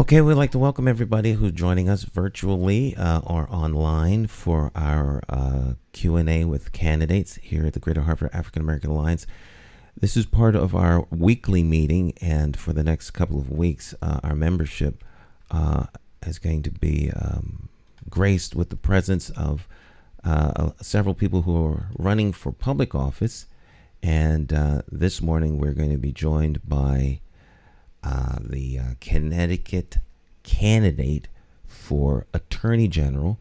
Okay, we'd like to welcome everybody who's joining us virtually or online for our Q&A with candidates here at the Greater Hartford African American Alliance. This is part of our weekly meeting, and for the next couple of weeks, our membership is going to be graced with the presence of several people who are running for public office. And this morning, we're going to be joined by the Connecticut candidate for Attorney General,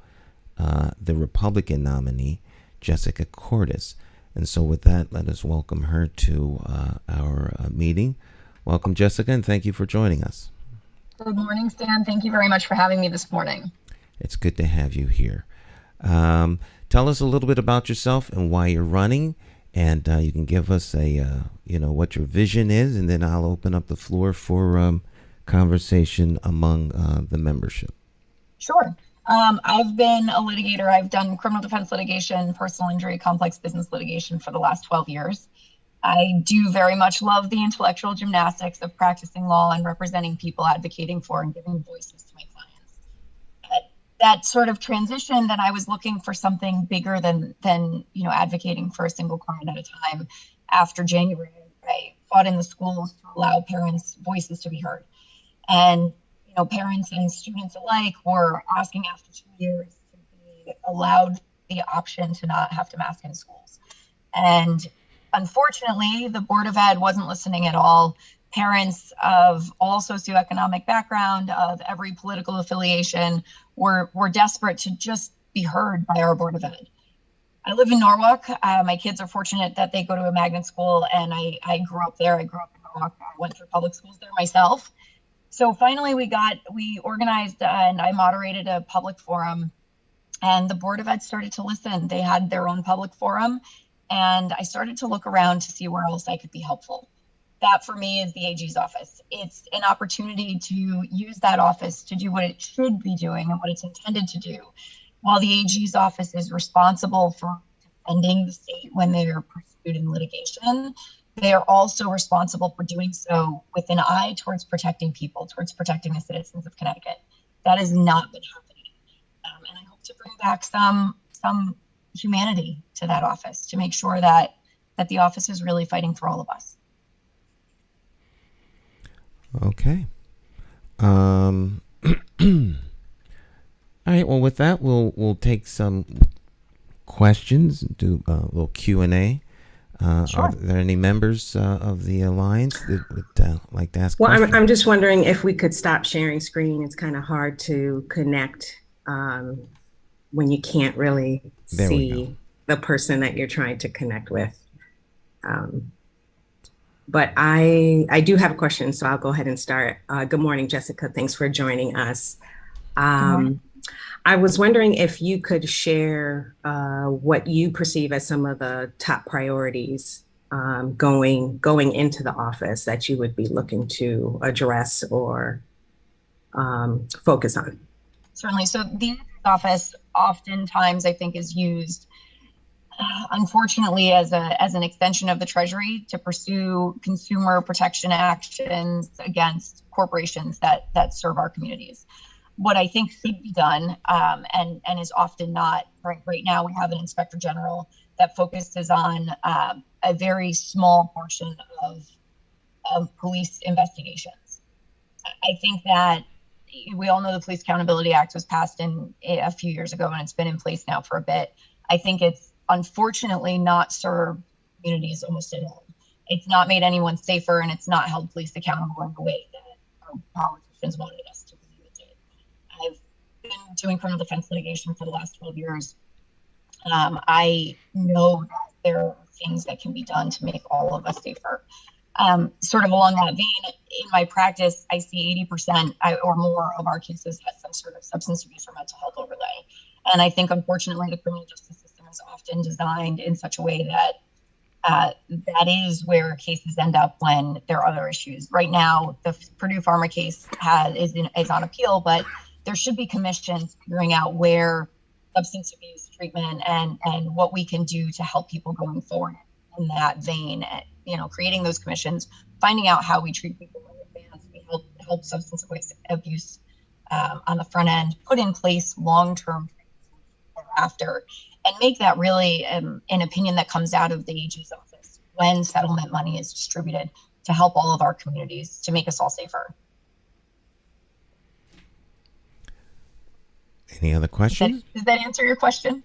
the Republican nominee, Jessica Kordas. And so with that, let us welcome her to our meeting. Welcome, Jessica, and thank you for joining us. Good morning, Stan. Thank you very much for having me this morning. It's good to have you here. Tell us a little bit about yourself and why you're running. And you can give us what your vision is, and then I'll open up the floor for conversation among the membership. Sure. I've been a litigator. I've done criminal defense litigation, personal injury, complex business litigation for the last 12 years. I do very much love the intellectual gymnastics of practicing law and representing people, advocating for and giving voices to my clients. That sort of transition, that I was looking for something bigger than advocating for a single client at a time. After January, I fought in the schools to allow parents' voices to be heard, and parents and students alike were asking after 2 years to be allowed the option to not have to mask in schools. And unfortunately, the Board of Ed wasn't listening at all. Parents of all socioeconomic background, of every political affiliation, were desperate to just be heard by our Board of Ed. I live in Norwalk. My kids are fortunate that they go to a magnet school, and I grew up there. I grew up in Norwalk. I went through public schools there myself. So finally, we organized and I moderated a public forum, and the Board of Ed started to listen. They had their own public forum, and I started to look around to see where else I could be helpful. That for me is the AG's office. It's an opportunity to use that office to do what it should be doing and what it's intended to do. While the AG's office is responsible for defending the state when they are pursued in litigation, they are also responsible for doing so with an eye towards protecting people, towards protecting the citizens of Connecticut. That has not been happening. And I hope to bring back some humanity to that office to make sure that the office is really fighting for all of us. Okay. All right. Well, with that, we'll take some questions, do a little Q&A. Sure. Are there any members of the Alliance that would like to ask questions? I'm just wondering if we could stop sharing screen. It's kind of hard to connect when you can't really see the person that you're trying to connect with. But I do have a question, so I'll go ahead and start. Good morning, Jessica. Thanks for joining us. I was wondering if you could share what you perceive as some of the top priorities going into the office that you would be looking to address or focus on. Certainly. So the office oftentimes, I think, is used, unfortunately, as an extension of the Treasury to pursue consumer protection actions against corporations that serve our communities. What I think should be done, and is often not, right now we have an Inspector General that focuses on a very small portion of police investigations. I think that we all know the Police Accountability Act was passed in a few years ago, and it's been in place now for a bit. I think it's unfortunately not served communities almost at all. It's not made anyone safer, and it's not held police accountable in the way that our politicians wanted us to believe it did. I've been doing criminal defense litigation for the last 12 years. I know that there are things that can be done to make all of us safer. Sort of along that vein, in my practice, I see 80% or more of our cases have some sort of substance abuse or mental health overlay. And I think, unfortunately, the criminal justice system is often designed in such a way that that is where cases end up when there are other issues. Right now, the Purdue Pharma case is on appeal, but there should be commissions figuring out where substance abuse treatment and what we can do to help people going forward in that vein. Creating those commissions, finding out how we treat people in advance, we help help substance abuse on the front end, put in place long-term thereafter, and make that really an opinion that comes out of the AG's office when settlement money is distributed to help all of our communities, to make us all safer. Any other questions? Does that answer your question?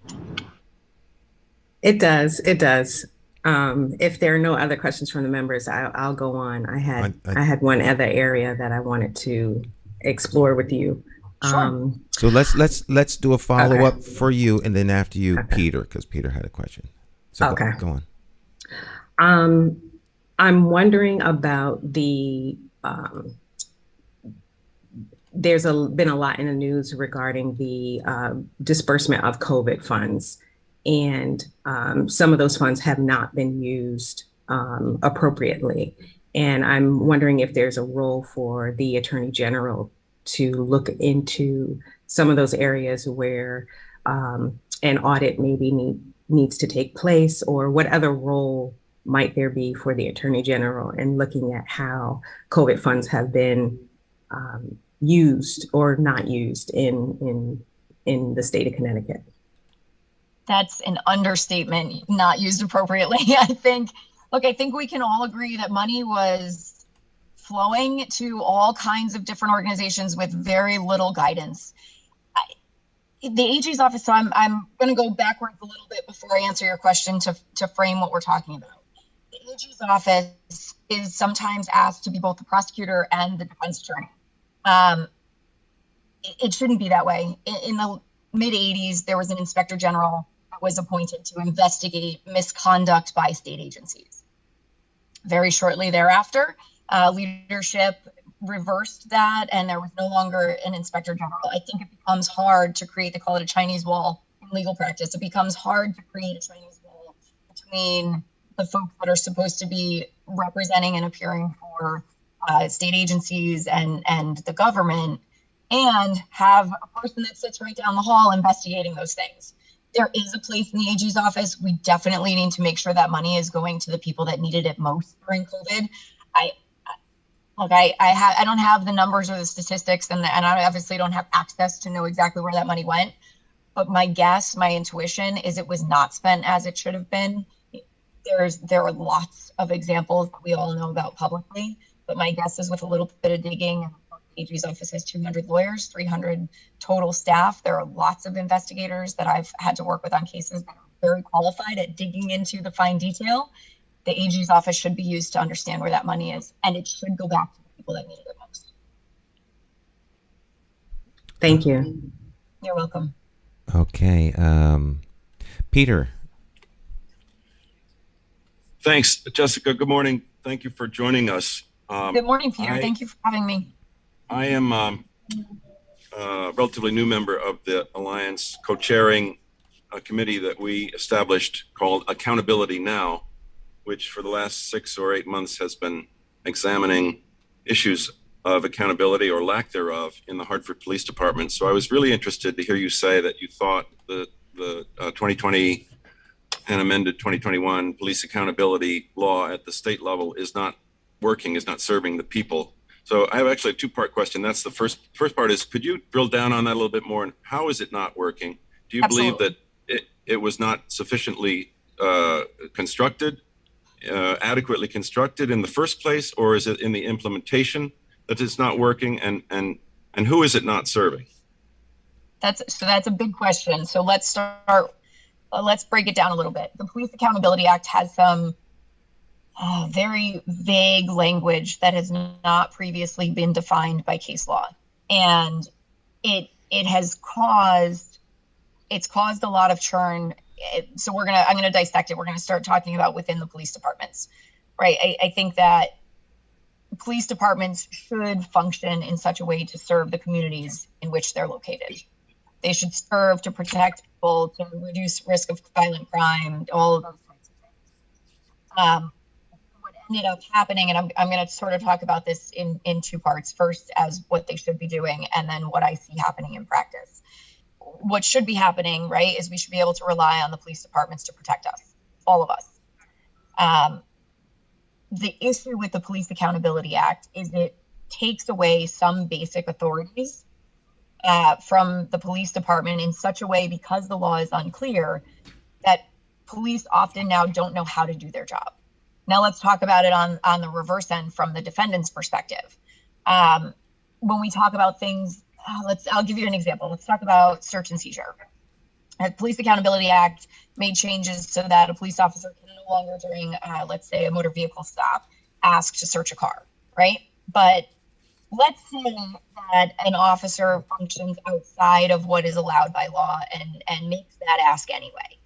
It does. It does. If there are no other questions from the members, I'll go on. I had one other area that I wanted to explore with you. Sure. So let's do a follow-up for you, and then after you, Peter, because Peter had a question. So go on. I'm wondering about there's been a lot in the news regarding the disbursement of COVID funds, and some of those funds have not been used appropriately. And I'm wondering if there's a role for the Attorney General to look into some of those areas where an audit maybe needs to take place, or what other role might there be for the Attorney General in looking at how COVID funds have been used or not used in the state of Connecticut? That's an understatement, not used appropriately. I think we can all agree that money was flowing to all kinds of different organizations with very little guidance. The AG's office, so I'm going to go backwards a little bit before I answer your question to frame what we're talking about. The AG's office is sometimes asked to be both the prosecutor and the defense attorney. It shouldn't be that way. In the mid-'80s, there was an inspector general that was appointed to investigate misconduct by state agencies. Very shortly thereafter, leadership reversed that, and there was no longer an inspector general. I think it becomes hard to create, they call it a Chinese wall in legal practice. It becomes hard to create a Chinese wall between the folks that are supposed to be representing and appearing for state agencies and the government, and have a person that sits right down the hall investigating those things. There is a place in the AG's office. We definitely need to make sure that money is going to the people that needed it most during COVID. I don't have the numbers or the statistics, and I obviously don't have access to know exactly where that money went. But my guess, my intuition is it was not spent as it should have been. There are lots of examples that we all know about publicly, but my guess is with a little bit of digging, the AG's office has 200 lawyers, 300 total staff. There are lots of investigators that I've had to work with on cases that are very qualified at digging into the fine detail. The AG's office should be used to understand where that money is, and it should go back to the people that need it most. Thank you. You're welcome. Okay. Peter. Thanks, Jessica. Good morning. Thank you for joining us. Good morning, Peter. Thank you for having me. I am a relatively new member of the Alliance, co-chairing a committee that we established called Accountability Now, which for the last 6 or 8 months has been examining issues of accountability or lack thereof in the Hartford Police Department. So I was really interested to hear you say that you thought the 2020 and amended 2021 police accountability law at the state level is not working, is not serving the people. So I have actually a two-part question. That's the first part is, could you drill down on that a little bit more? And how is it not working? Do you Absolutely. believe that it was not sufficiently constructed, adequately constructed in the first place, or is it in the implementation that it's not working? And who is it not serving? That's a big question. So let's start. Let's break it down a little bit. The Police Accountability Act has some very vague language that has not previously been defined by case law, and it has caused a lot of churn. So I'm gonna dissect it. We're gonna start talking about within the police departments, right? I think that police departments should function in such a way to serve the communities in which they're located. They should serve to protect people, to reduce risk of violent crime, all of those types of things. What ended up happening, and I'm going to sort of talk about this in two parts. First, as what they should be doing, and then what I see happening in practice. What should be happening, right, is we should be able to rely on the police departments to protect us, all of us. The issue with the Police Accountability Act is it takes away some basic authorities from the police department in such a way, because the law is unclear, that police often now don't know how to do their job. Now let's talk about it on the reverse end from the defendant's perspective. When we talk about things, I'll give you an example. Let's talk about search and seizure. The Police Accountability Act made changes so that a police officer can no longer, during, let's say, a motor vehicle stop, ask to search a car, right? But let's say that an officer functions outside of what is allowed by law and makes that ask anyway.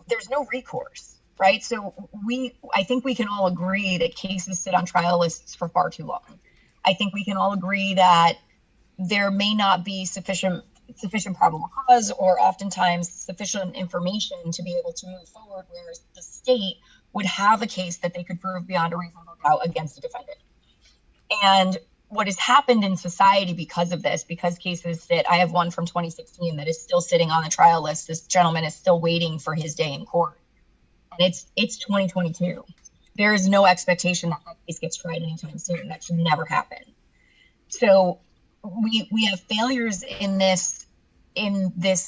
There's no recourse, right? So I think we can all agree that cases sit on trial lists for far too long. I think we can all agree that there may not be sufficient probable cause or oftentimes sufficient information to be able to move forward, whereas the state would have a case that they could prove beyond a reasonable doubt against a defendant. And what has happened in society because of this, because cases sit, I have one from 2016 that is still sitting on the trial list. This gentleman is still waiting for his day in court. And it's 2022. There is no expectation that that case gets tried anytime soon. That should never happen. So we have failures in this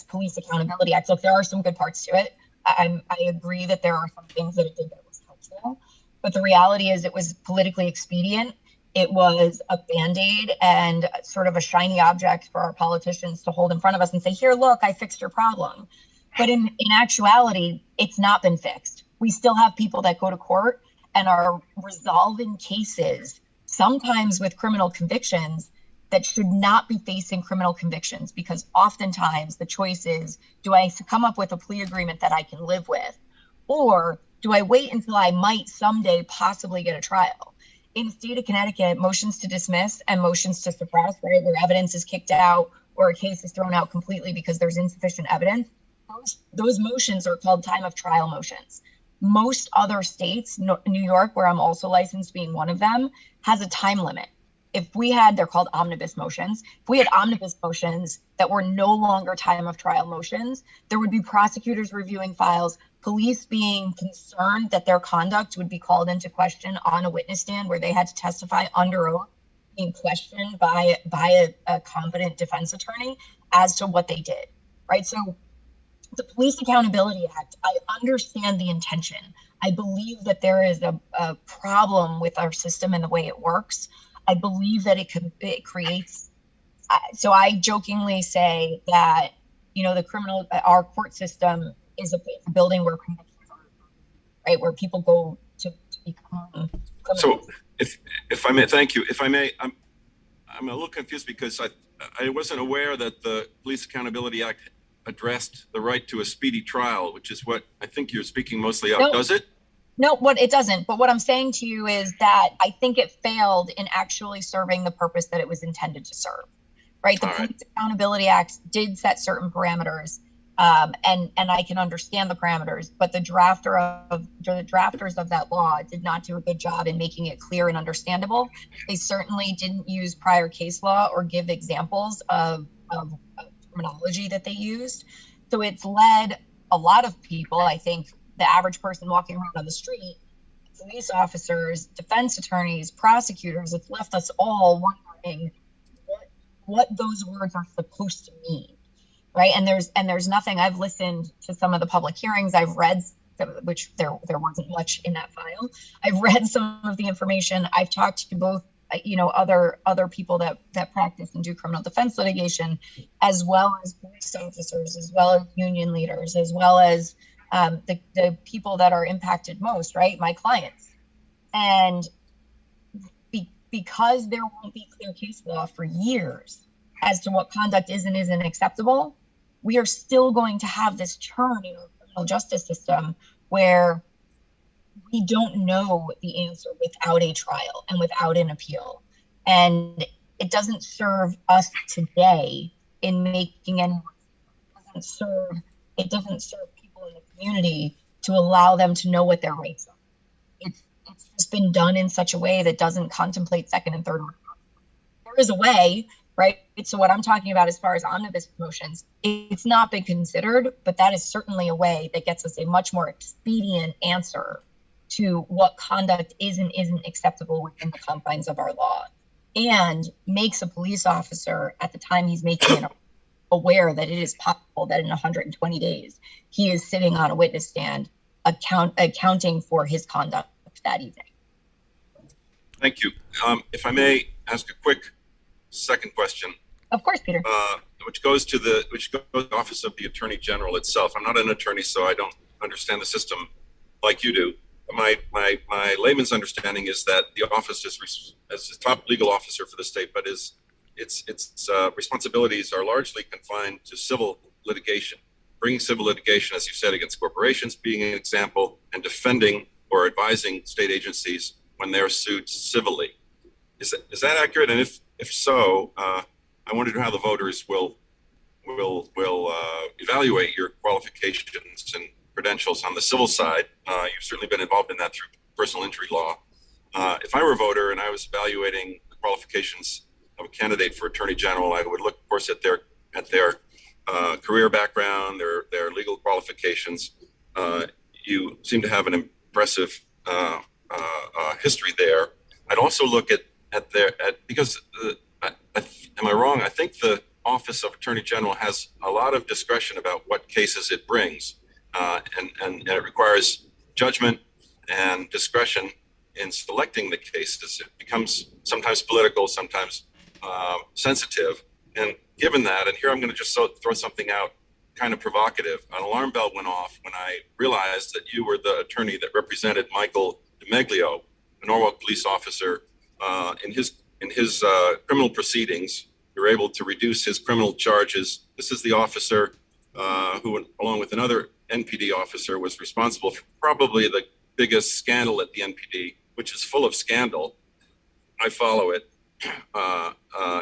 Police Accountability Act. Look, there are some good parts to it. I agree that there are some things that it did that was helpful, but the reality is it was politically expedient. It was a Band-Aid and sort of a shiny object for our politicians to hold in front of us and say, here, look, I fixed your problem. But in actuality, it's not been fixed. We still have people that go to court and are resolving cases, sometimes with criminal convictions, that should not be facing criminal convictions, because oftentimes the choice is, do I come up with a plea agreement that I can live with, or do I wait until I might someday possibly get a trial? In the state of Connecticut, motions to dismiss and motions to suppress, right, where evidence is kicked out or a case is thrown out completely because there's insufficient evidence, those motions are called time of trial motions. Most other states, New York, where I'm also licensed being one of them, has a time limit. If we had, they're called omnibus motions. If we had omnibus motions that were no longer time of trial motions, there would be prosecutors reviewing files, police being concerned that their conduct would be called into question on a witness stand where they had to testify under oath, being questioned by a competent defense attorney as to what they did, right? So the Police Accountability Act, I understand the intention. I believe that there is a problem with our system and the way it works. I believe that it creates, so I jokingly say that, you know, our court system is a building where convictions are, right, where people go to become criminals. So if I may, thank you. If I may, I'm a little confused because I wasn't aware that the Police Accountability Act addressed the right to a speedy trial, which is what I think you're speaking mostly of. No. Does it? No, it doesn't. But what I'm saying to you is that I think it failed in actually serving the purpose that it was intended to serve, right? The Police Accountability Act did set certain parameters, and I can understand the parameters, but the drafters of that law did not do a good job in making it clear and understandable. They certainly didn't use prior case law or give examples of terminology that they used. So it's led a lot of people, I think, the average person walking around on the street, police officers, defense attorneys, prosecutors, it's left us all wondering what those words are supposed to mean, right? And there's nothing. I've listened to some of the public hearings. I've read, which there wasn't much in that file. I've read some of the information. I've talked to both, you know, other people that practice and do criminal defense litigation, as well as police officers, as well as union leaders, as well as the people that are impacted most, right? My clients. And because there won't be clear case law for years as to what conduct is and isn't acceptable, we are still going to have this churn in our criminal justice system where we don't know the answer without a trial and without an appeal. And it doesn't serve us today in making anyone, it doesn't serve people in the community to allow them to know what their rights are. It's just been done in such a way that doesn't contemplate second and third. There is a way, right? So what I'm talking about as far as omnibus motions, it's not been considered, but that is certainly a way that gets us a much more expedient answer to what conduct is and isn't acceptable within the confines of our law, and makes a police officer at the time he's making it aware that it is possible that in 120 days he is sitting on a witness stand accounting for his conduct that evening. Thank you. If I may ask a quick second question. Of course, Peter. Which goes to the Office of the Attorney General itself. I'm not an attorney, so I don't understand the system like you do. My layman's understanding is that the office is as the top legal officer for the state, but its responsibilities are largely confined to civil litigation, bringing civil litigation, as you said, against corporations, being an example, and defending or advising state agencies when they're sued civilly. Is that accurate? And if so, I wondered how the voters will evaluate your qualifications and credentials on the civil side. You've certainly been involved in that through personal injury law. If I were a voter and I was evaluating the qualifications of a candidate for Attorney General, I would look, of course, at their career background, their legal qualifications. You seem to have an impressive history there. I'd also look at because am I wrong? I think the Office of Attorney General has a lot of discretion about what cases it brings, and it requires judgment and discretion in selecting the cases. It becomes sometimes political, sometimes sensitive. And given that, and here I'm going to just throw something out, kind of provocative. An alarm bell went off when I realized that you were the attorney that represented Michael DiMeglio, a Norwalk police officer, in his criminal proceedings. You were able to reduce his criminal charges. This is the officer who, along with another NPD officer, was responsible for probably the biggest scandal at the NPD, which is full of scandal. I follow it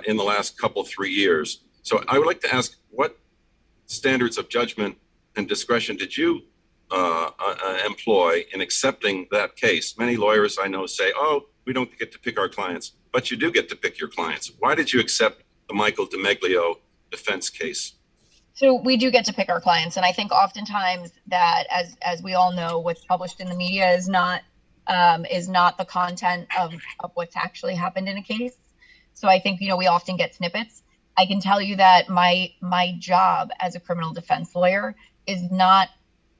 in the last 3 years. So I would like to ask, what standards of judgment and discretion did you employ in accepting that case? Many lawyers I know say, oh, we don't get to pick our clients, but you do get to pick your clients. Why did you accept the Michael DiMeglio defense case? So we do get to pick our clients. And I think oftentimes that, as we all know, what's published in the media is not the content of what's actually happened in a case. So I think, we often get snippets. I can tell you that my job as a criminal defense lawyer is not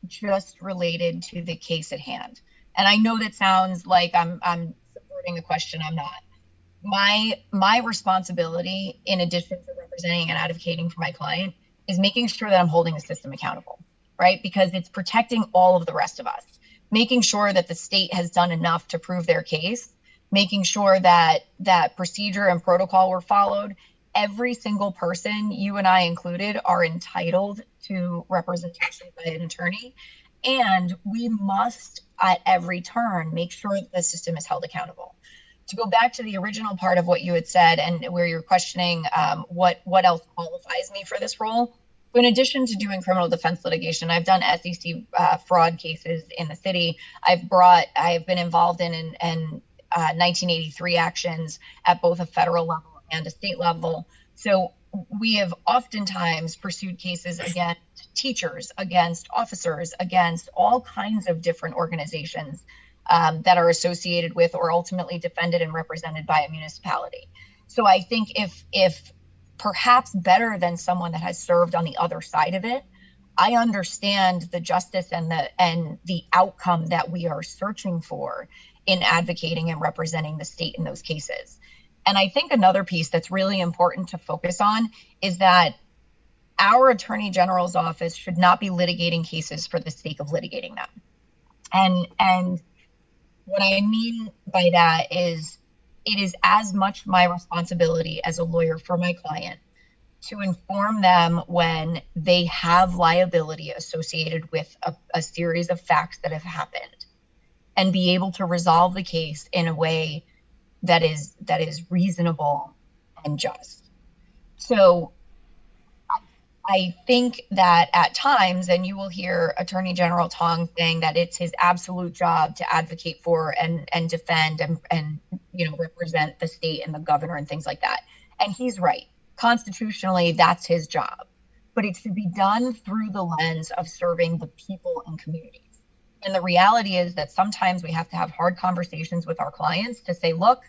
just related to the case at hand. And I know that sounds like I'm supporting the question. I'm not. My responsibility, in addition to representing and advocating for my client, is making sure that I'm holding the system accountable, right? Because it's protecting all of the rest of us, making sure that the state has done enough to prove their case, making sure that procedure and protocol were followed. Every single person, you and I included, are entitled to representation by an attorney. And we must, at every turn, make sure that the system is held accountable. To go back to the original part of what you had said, and where you're questioning what else qualifies me for this role. So in addition to doing criminal defense litigation, I've done SEC fraud cases in the city. I've been involved in 1983 actions at both a federal level and a state level. So we have oftentimes pursued cases against teachers, against officers, against all kinds of different organizations that are associated with or ultimately defended and represented by a municipality. So I think if perhaps better than someone that has served on the other side of it, I understand the justice and the outcome that we are searching for in advocating and representing the state in those cases. And I think another piece that's really important to focus on is that our Attorney General's office should not be litigating cases for the sake of litigating them. And what I mean by that is it is as much my responsibility as a lawyer for my client to inform them when they have liability associated with a series of facts that have happened, and be able to resolve the case in a way that is reasonable and just. So I think that at times, and you will hear Attorney General Tong saying that it's his absolute job to advocate for and defend and represent the state and the governor and things like that. And he's right. Constitutionally, that's his job. But it should be done through the lens of serving the people and communities. And the reality is that sometimes we have to have hard conversations with our clients to say, look,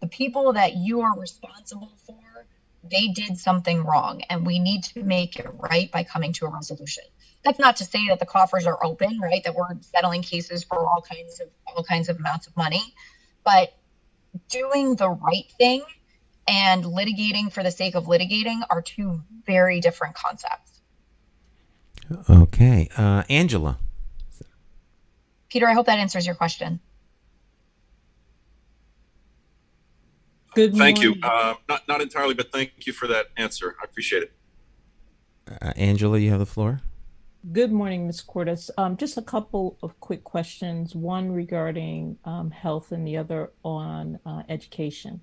the people that you are responsible for, they did something wrong, and we need to make it right by coming to a resolution. That's not to say that the coffers are open, right? That we're settling cases for all kinds of amounts of money, but doing the right thing and litigating for the sake of litigating are two very different concepts. Okay. Angela. Peter, I hope that answers your question. Good morning. Thank you. Not entirely, but thank you for that answer. I appreciate it. Angela, you have the floor. Good morning, Ms. Kordas. Just a couple of quick questions, one regarding health and the other on education.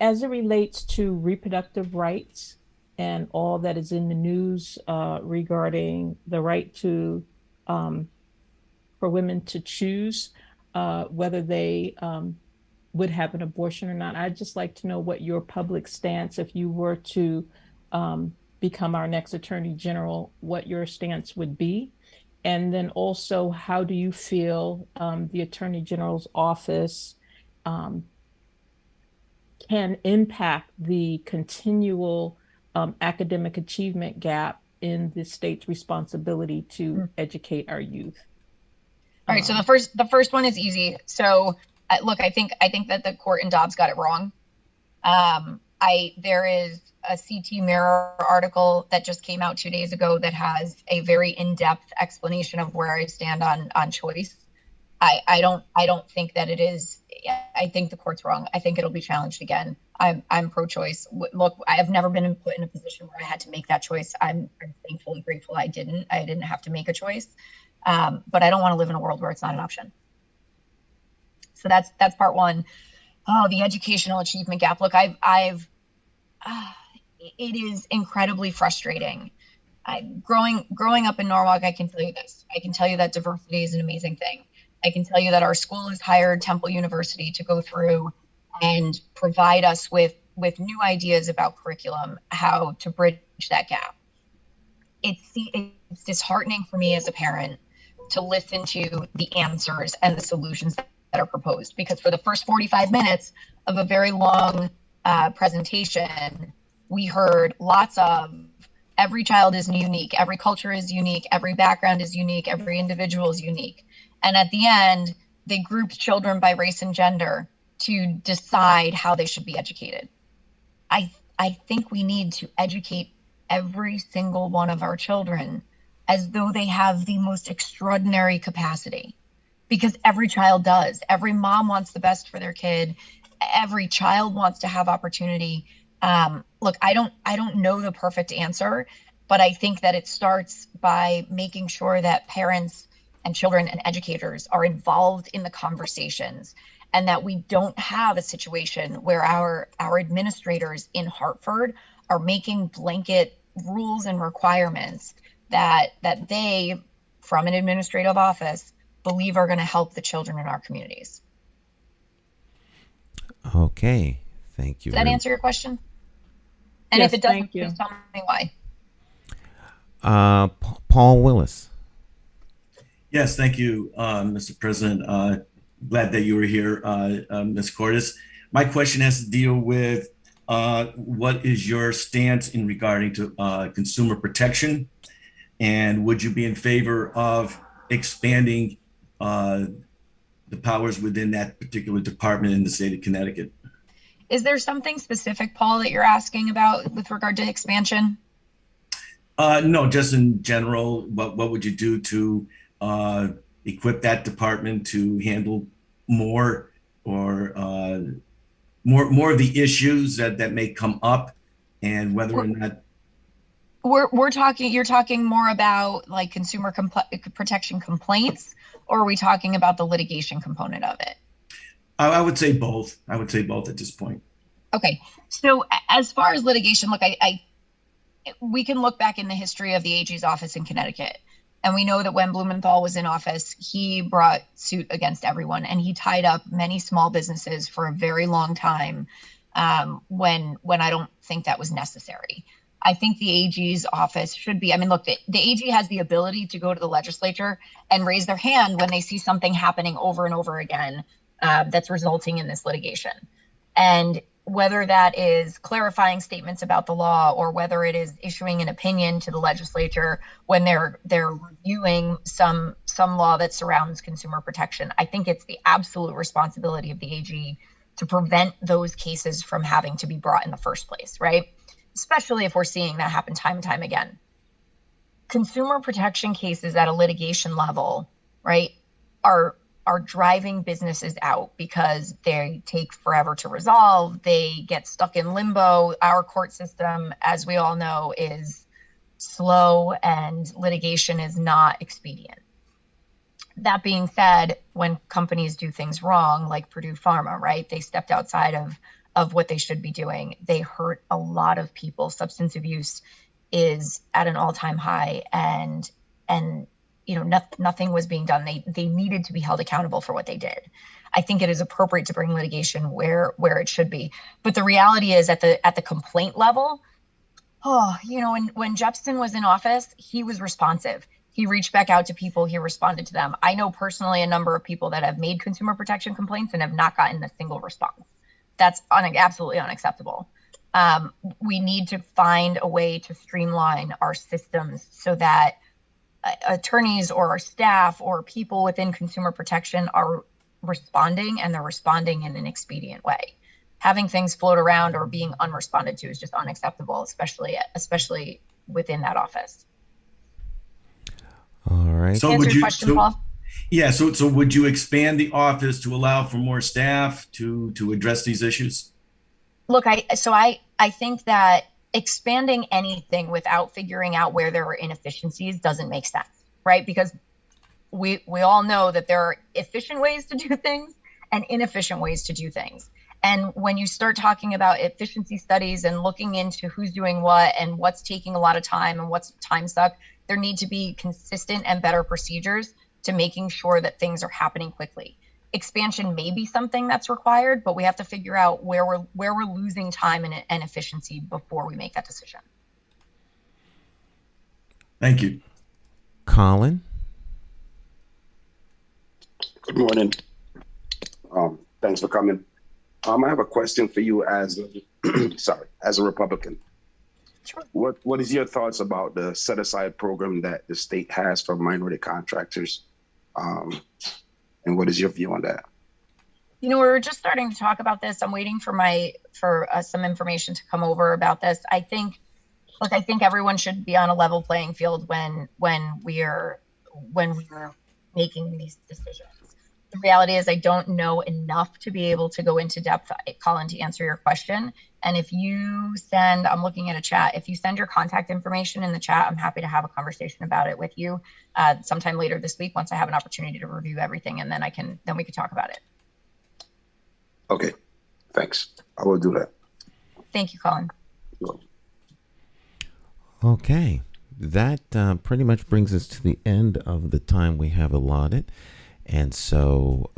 As it relates to reproductive rights and all that is in the news regarding the right to for women to choose whether they would have an abortion or not, I'd just like to know what your public stance, if you were to become our next Attorney General, what your stance would be. And then also, how do you feel the Attorney General's office can impact the continual academic achievement gap in the state's responsibility to educate our youth? All right, so the first one is easy. So look, I think that the court in Dobbs got it wrong. There is a CT Mirror article that just came out 2 days ago that has a very in-depth explanation of where I stand on choice. I don't think that it is. I think the court's wrong. I think it'll be challenged again. I'm pro-choice. Look, I have never been put in a position where I had to make that choice. I'm thankfully grateful I didn't have to make a choice. But I don't want to live in a world where it's not an option. So that's part one. Oh, the educational achievement gap. Look, it is incredibly frustrating. Growing up in Norwalk, I can tell you this. I can tell you that diversity is an amazing thing. I can tell you that our school has hired Temple University to go through and provide us with new ideas about curriculum, how to bridge that gap. It's disheartening for me as a parent to listen to the answers and the solutions that are proposed, because for the first 45 minutes of a very long presentation, we heard lots of every child is unique, every culture is unique, every background is unique, every individual is unique. And at the end, they grouped children by race and gender to decide how they should be educated. I think we need to educate every single one of our children as though they have the most extraordinary capacity, because every child does. Every mom wants the best for their kid. Every child wants to have opportunity. Look, I don't know the perfect answer, but I think that it starts by making sure that parents and children and educators are involved in the conversations, and that we don't have a situation where our administrators in Hartford are making blanket rules and requirements that they, from an administrative office, believe are going to help the children in our communities. Okay, thank you. Does that answer your question? And yes, if it doesn't, thank you. please tell me why. Paul Willis. Yes, thank you, Mr. President. Glad that you were here, Ms. Kordas. My question has to deal with what is your stance in regarding to consumer protection, and would you be in favor of expanding the powers within that particular department in the state of Connecticut? Is there something specific, Paul, that you're asking about with regard to expansion? No, just in general, what would you do to equip that department to handle more or more of the issues that may come up, and whether or not you're talking more about like consumer protection complaints, or are we talking about the litigation component of it? I would say both. I would say both at this point. Okay, so as far as litigation, look, we can look back in the history of the AG's office in Connecticut. And we know that when Blumenthal was in office, he brought suit against everyone, and he tied up many small businesses for a very long time when I don't think that was necessary. I think the AG's office should be, I mean, look, the AG has the ability to go to the legislature and raise their hand when they see something happening over and over again that's resulting in this litigation. And whether that is clarifying statements about the law or whether it is issuing an opinion to the legislature when they're reviewing some law that surrounds consumer protection, I think it's the absolute responsibility of the AG to prevent those cases from having to be brought in the first place, right? Especially if we're seeing that happen time and time again. Consumer protection cases at a litigation level, right, are driving businesses out because they take forever to resolve. They get stuck in limbo. Our court system, as we all know, is slow and litigation is not expedient. That being said, when companies do things wrong, like Purdue Pharma, right, they stepped outside of what they should be doing. They hurt a lot of people. Substance abuse is at an all-time high, and you know, nothing was being done. They needed to be held accountable for what they did. I think it is appropriate to bring litigation where it should be. But the reality is at the complaint level, you know, when Jepsen was in office, he was responsive. He reached back out to people. He responded to them. I know personally a number of people that have made consumer protection complaints and have not gotten a single response. That's absolutely unacceptable. We need to find a way to streamline our systems so that attorneys or our staff or people within consumer protection are responding, and they're responding in an expedient way. Having things float around or being unresponded to is just unacceptable, especially within that office. All right. So Answer your question, Paul? Yeah. So would you expand the office to allow for more staff to address these issues? Look, I think that expanding anything without figuring out where there are inefficiencies doesn't make sense, right? Because we all know that there are efficient ways to do things and inefficient ways to do things. And when you start talking about efficiency studies and looking into who's doing what and what's taking a lot of time and what's time suck, there need to be consistent and better procedures to making sure that things are happening quickly. Expansion may be something that's required, but we have to figure out where we're losing time and efficiency before we make that decision. Thank you. Colin? Good morning. Thanks for coming. I have a question for you as a Republican. Sure. What is your thoughts about the set aside program that the state has for minority contractors? And what is your view on that? You know, we were just starting to talk about this. I'm waiting for some information to come over about this. I think everyone should be on a level playing field when we're making these decisions. The reality is I don't know enough to be able to go into depth, Colin, to answer your question. And if you send, I'm looking at a chat, if you send your contact information in the chat, I'm happy to have a conversation about it with you sometime later this week once I have an opportunity to review everything, and then we can talk about it. Okay, thanks. I will do that. Thank you, Colin. Okay, that pretty much brings us to the end of the time we have allotted. And so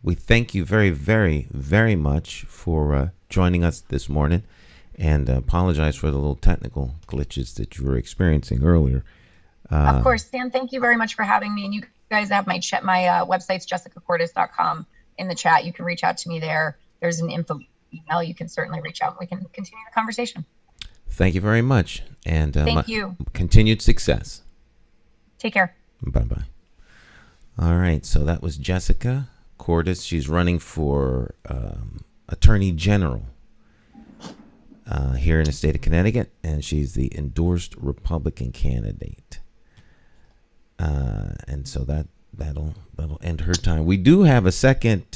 we thank you very, very, very much for joining us this morning, and apologize for the little technical glitches that you were experiencing earlier. Of course, Stan, thank you very much for having me. And you guys have my website's jessicakordas.com in the chat. You can reach out to me there. There's an info email. You can certainly reach out. We can continue the conversation. Thank you very much. And thank you. Continued success. Take care. Bye-bye. All right, so that was Jessica Kordas. She's running for Attorney General here in the state of Connecticut, and she's the endorsed Republican candidate. And so that'll end her time. We do have a second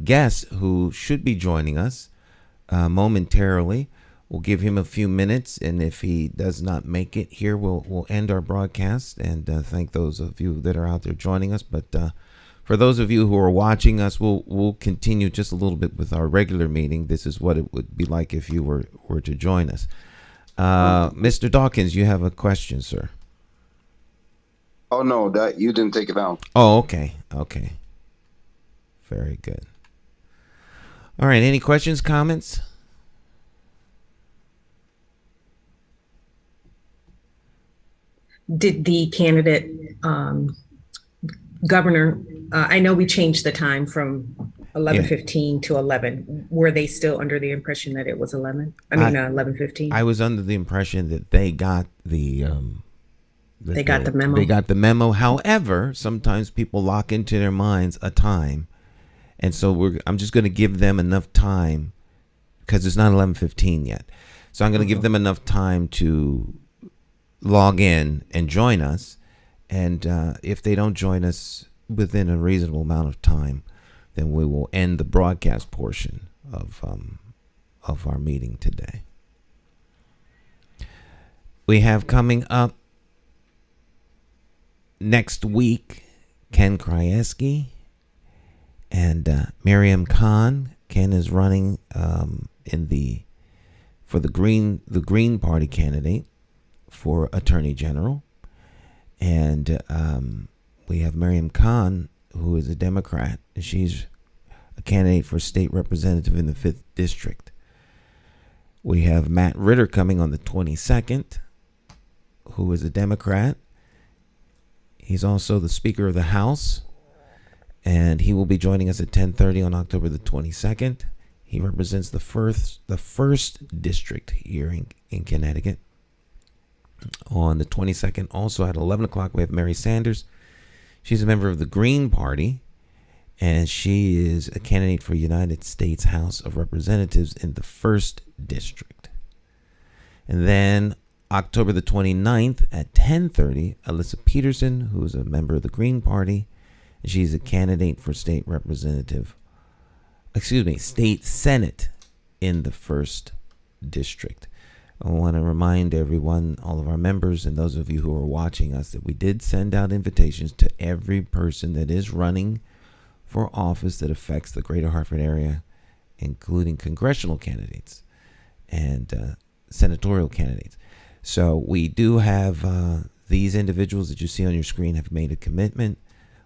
guest who should be joining us momentarily. We'll give him a few minutes, and if he does not make it here, we'll end our broadcast and thank those of you that are out there joining us. But for those of you who are watching us, we'll continue just a little bit with our regular meeting. This is what it would be like if you were to join us. Mr. Dawkins, you have a question, sir. Oh no, that you didn't take it down. Oh, okay. Very good. All right, any questions, comments? did the candidate governor, I know we changed the time from 11:15 to 11. Were they still under the impression that it was 11:15? I was under the impression that they got the they got the memo. They got the memo. However, sometimes people lock into their minds a time, and so I'm just going to give them enough time because it's not 11:15 yet. So I'm going to give them enough time to log in and join us. And if they don't join us within a reasonable amount of time, then we will end the broadcast portion of our meeting today. We have coming up next week Ken Krajewski and Miriam Khan. Ken is running for the Green Party candidate for Attorney General, and we have Miriam Khan, who is a Democrat, and she's a candidate for state representative in the 5th District. We have Matt Ritter coming on the 22nd, who is a Democrat. He's also the Speaker of the House, and he will be joining us at 10:30 on October the 22nd. He represents the first district here in Connecticut. On the 22nd, also at 11 o'clock, we have Mary Sanders. She's a member of the Green Party, and she is a candidate for United States House of Representatives in the 1st District. And then October the 29th at 10:30, Alyssa Peterson, who is a member of the Green Party, and she's a candidate for state Senate in the 1st District. I want to remind everyone, all of our members and those of you who are watching us, that we did send out invitations to every person that is running for office that affects the greater Hartford area, including congressional candidates and senatorial candidates. So we do have these individuals that you see on your screen have made a commitment.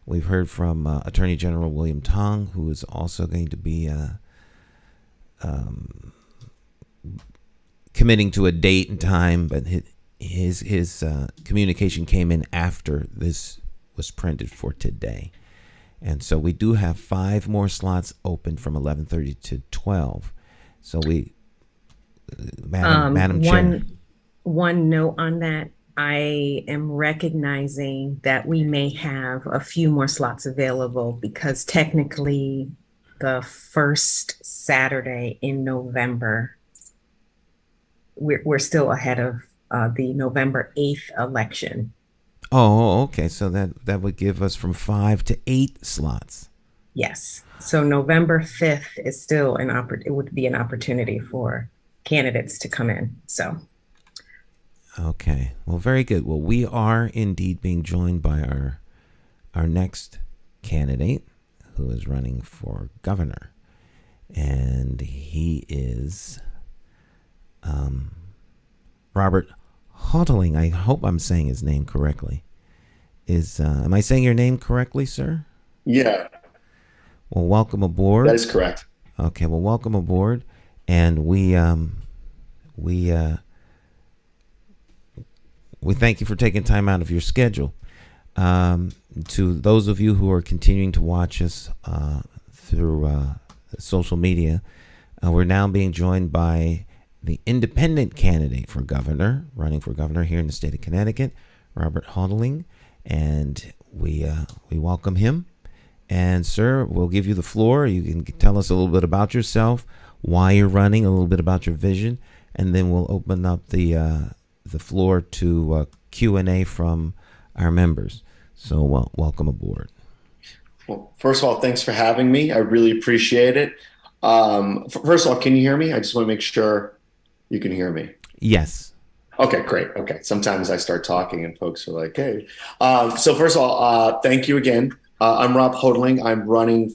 We've heard from Attorney General William Tong, who is also going to be committing to a date and time, but his communication came in after this was printed for today. And so we do have 5 more slots open from 11:30 to 12. So Madam Chair. One note on that, I am recognizing that we may have a few more slots available because technically the first Saturday in November, we're still ahead of the November 8th election. Oh, okay. So that would give us from 5 to 8 slots. Yes. So November 5th is still it would be an opportunity for candidates to come in. So. Okay. Well, very good. Well, we are indeed being joined by our next candidate, who is running for governor, and he is Robert Hotaling. I hope I'm saying his name correctly. Am I saying your name correctly, sir? Yeah. Well, welcome aboard. That is correct. Okay. Well, welcome aboard, and we thank you for taking time out of your schedule. To those of you who are continuing to watch us through social media, we're now being joined by the independent candidate for governor, running for governor here in the state of Connecticut, Robert Hotaling, and we welcome him. And sir, we'll give you the floor. You can tell us a little bit about yourself, why you're running, a little bit about your vision, and then we'll open up the floor to Q&A from our members. So welcome aboard. Well, first of all, thanks for having me. I really appreciate it. First of all, can you hear me? I just want to make sure you can hear me. Yes. Okay, great. Okay. Sometimes I start talking and folks are like, hey. So first of all, thank you again. I'm Rob Hotaling. I'm running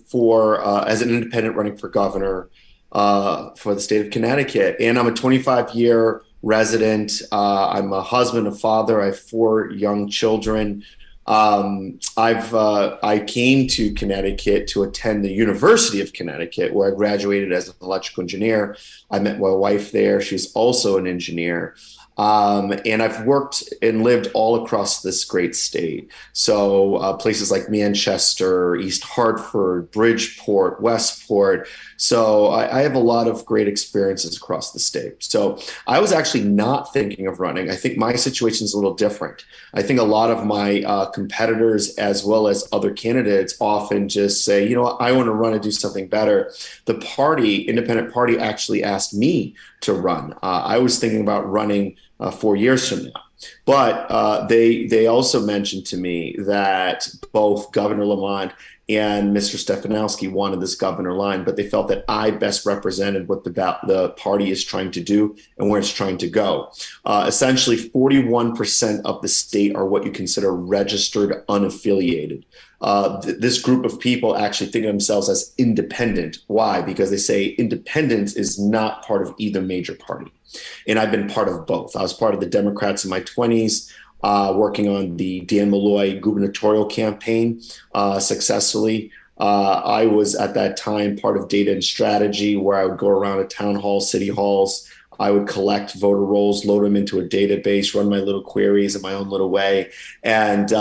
as an independent running for governor for the state of Connecticut. And I'm a 25-year resident. I'm a husband, a father. I have 4 young children. I came to Connecticut to attend the University of Connecticut, where I graduated as an electrical engineer. I met my wife there. She's also an engineer. And I've worked and lived all across this great state. So places like Manchester, East Hartford, Bridgeport, Westport. So I have a lot of great experiences across the state. So I was actually not thinking of running. I think my situation is a little different. I think a lot of my competitors, as well as other candidates, often just say, you know, I want to run and do something better. The party, independent party, actually asked me to run. I was thinking about running 4 years from now. But they also mentioned to me that both Governor Lamont and Mr. Stefanowski wanted this governor line, but they felt that I best represented what the party is trying to do and where it's trying to go. Essentially, 41% of the state are what you consider registered unaffiliated. This group of people actually think of themselves as independent. Why? Because they say independence is not part of either major party. And I've been part of both. I was part of the Democrats in my 20s, working on the Dan Malloy gubernatorial campaign successfully. I was at that time part of data and strategy, where I would go around to town halls, city halls. I would collect voter rolls, load them into a database, run my little queries in my own little way. And